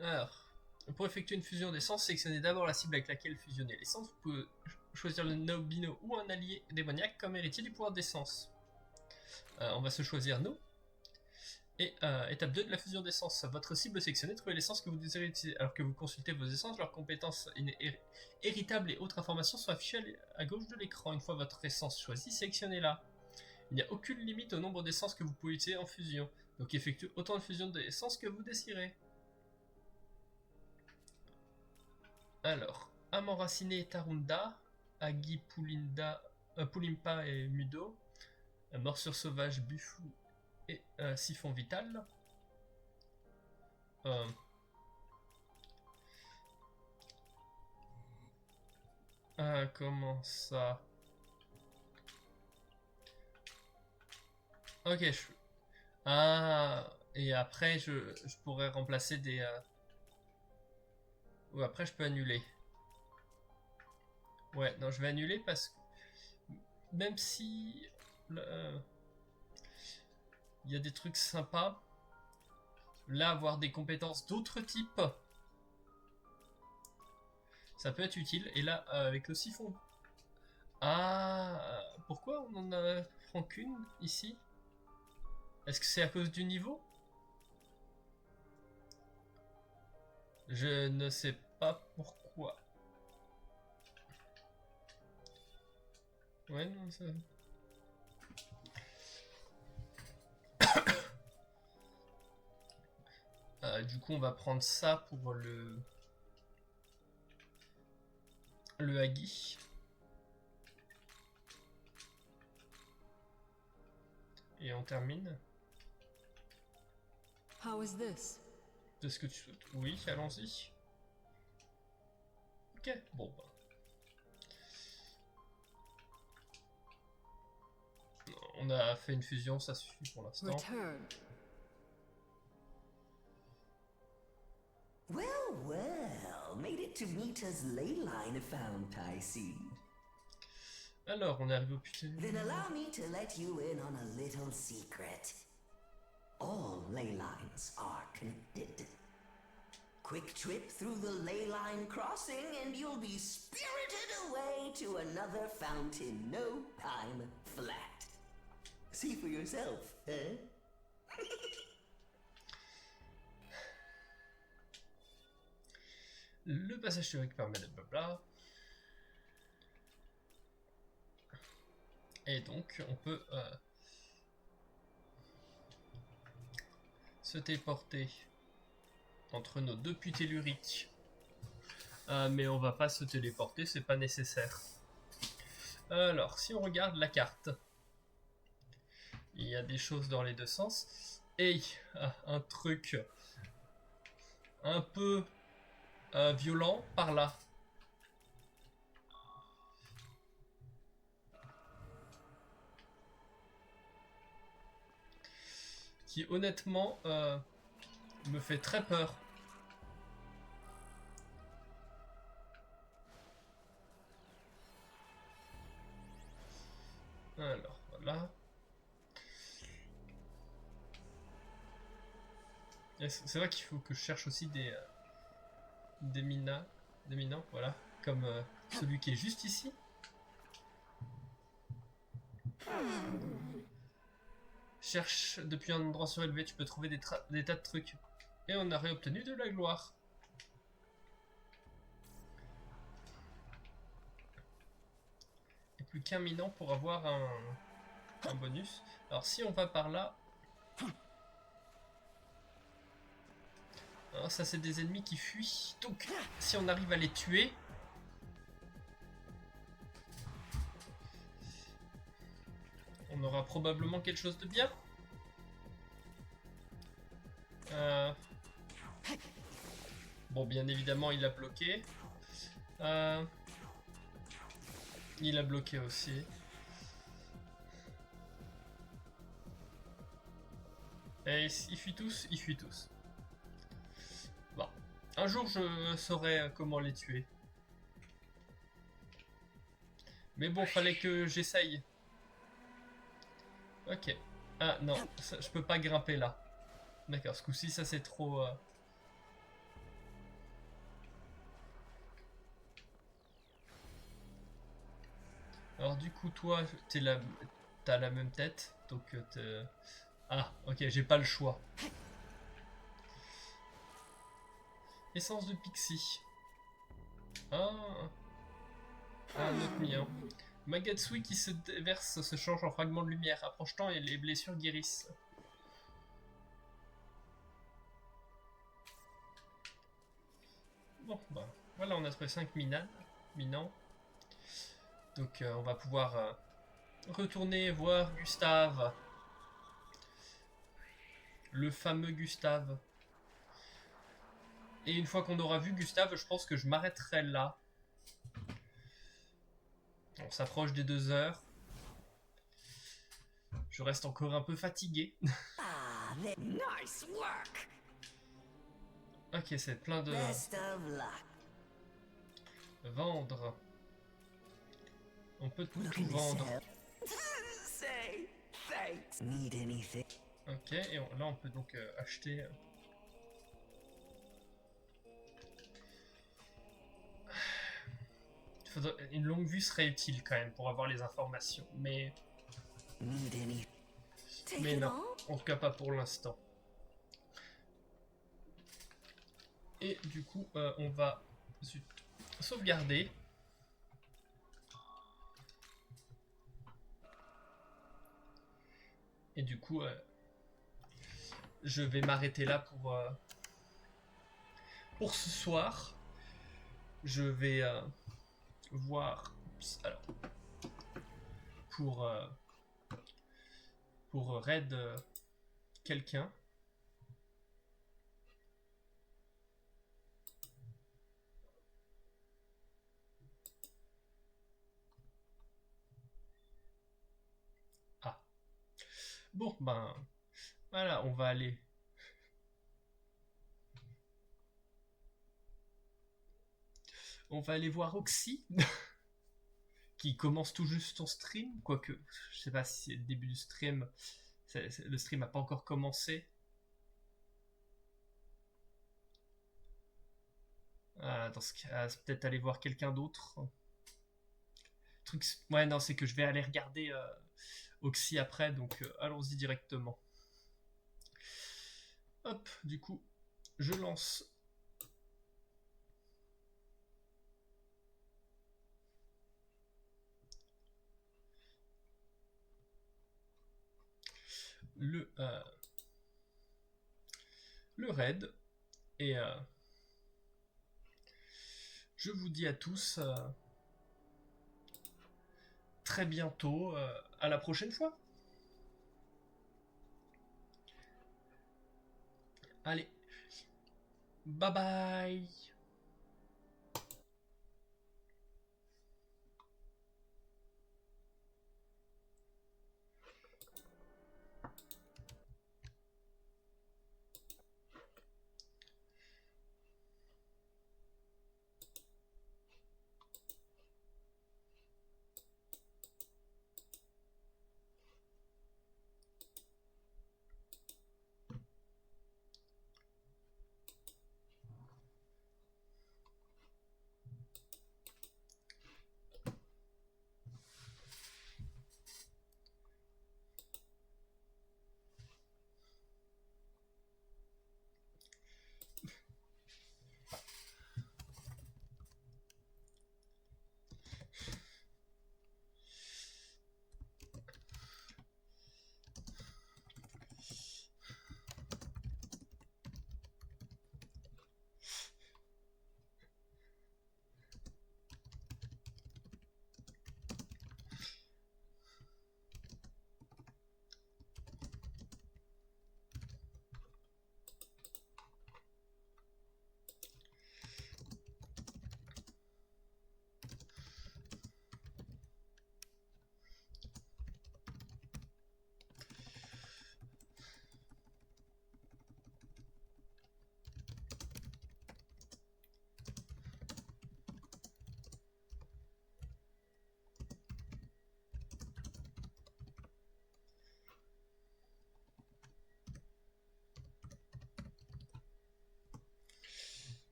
Alors, pour effectuer une fusion d'essence, sélectionnez d'abord la cible avec laquelle fusionner l'essence. Vous pouvez choisir le Nahobino ou un allié démoniaque comme héritier du pouvoir d'essence. On va se choisir nous. Et étape 2 de la fusion d'essence. Votre cible sélectionnée, trouvez l'essence que vous désirez utiliser. Alors que vous consultez vos essences, leurs compétences héritables et autres informations sont affichées à gauche de l'écran. Une fois votre essence choisie, sélectionnez-la. Il n'y a aucune limite au nombre d'essences que vous pouvez utiliser en fusion. Donc effectuez autant de fusions d'essences que vous désirez. Alors, Amanraciné et Tarunda, Agi, Pulimpa et Mudo, Morsure sauvage, Bufu et Siphon vital. Comment ça? Ok, et après je pourrais remplacer des... Ou après je peux annuler. Ouais, non, je vais annuler parce que... Même si... il y a des trucs sympas. Là, avoir des compétences d'autres types, ça peut être utile. Et là, avec le siphon... pourquoi on en prend qu'une ici? Est-ce que c'est à cause du niveau? Je ne sais pas pourquoi. Ouais, non, ça... du coup, on va prendre ça pour le Hagi. Et on termine. How is this? De ce que tu souhaites. Oui, allons-y. Ok, bon bah. On a fait une fusion, ça suffit pour l'instant. Well, well, made it to Mita's ley line fount, I see. Alors, on est arrivé au putain. Then allow me to let you in on a little secret. All ley lines are connected. Quick trip through the ley line crossing and you'll be spirited away to another fount in no time flat. See for yourself, eh? Le passage théorique permet de blabla. Et donc, on peut se téléporter entre nos deux puits telluriques. Mais on va pas se téléporter, c'est pas nécessaire. Alors, si on regarde la carte, il y a des choses dans les deux sens. Et un truc un peu violent par là. Qui honnêtement me fait très peur. Alors, voilà. C'est vrai qu'il faut que je cherche aussi des minants, voilà. Comme celui qui est juste ici. Cherche depuis un endroit surélevé, tu peux trouver des tas de trucs. Et on a réobtenu de la gloire. Et plus qu'un minant pour avoir un bonus. Alors si on va par là... Alors, ça c'est des ennemis qui fuient. Donc si on arrive à les tuer... On aura probablement quelque chose de bien. Bon, bien évidemment, il a bloqué. Il a bloqué aussi. Et ils fuient tous, ils fuient tous. Bon. Un jour, je saurai comment les tuer. Mais bon, fallait que j'essaye. Ok. Ah non, ça, je peux pas grimper là. D'accord, ce coup-ci, ça c'est trop... Alors du coup, toi, t'as la même tête, donc ah, ok, j'ai pas le choix. Essence de Pixie. Ah, un autre mien. Magatsui qui se déverse se change en fragments de lumière. Approche-temps et les blessures guérissent. Bon, bah, voilà, on a trouvé 5 minants. Donc, on va pouvoir retourner voir Gustave. Le fameux Gustave. Et une fois qu'on aura vu Gustave, je pense que je m'arrêterai là. On s'approche des 2 heures. Je reste encore un peu fatigué. Ok, c'est plein de... Vendre. On peut tout vendre. Ok, et là on peut donc acheter... Une longue vue serait utile quand même pour avoir les informations, mais non, en tout cas pas pour l'instant. Et du coup, on va sauvegarder. Et du coup, je vais m'arrêter là pour ce soir. Je vais voir... Alors, pour raid quelqu'un. Ah. Bon, ben... Voilà, on va aller... On va aller voir Oxy. Qui commence tout juste son stream, quoique je sais pas si c'est le début du stream, le stream n'a pas encore commencé. Dans ce cas, peut-être aller voir quelqu'un d'autre. Ouais, non, c'est que je vais aller regarder Oxy après, donc allons-y directement. Hop, du coup, je lance. le raid. Et je vous dis à tous très bientôt, à la prochaine fois. Allez, bye bye.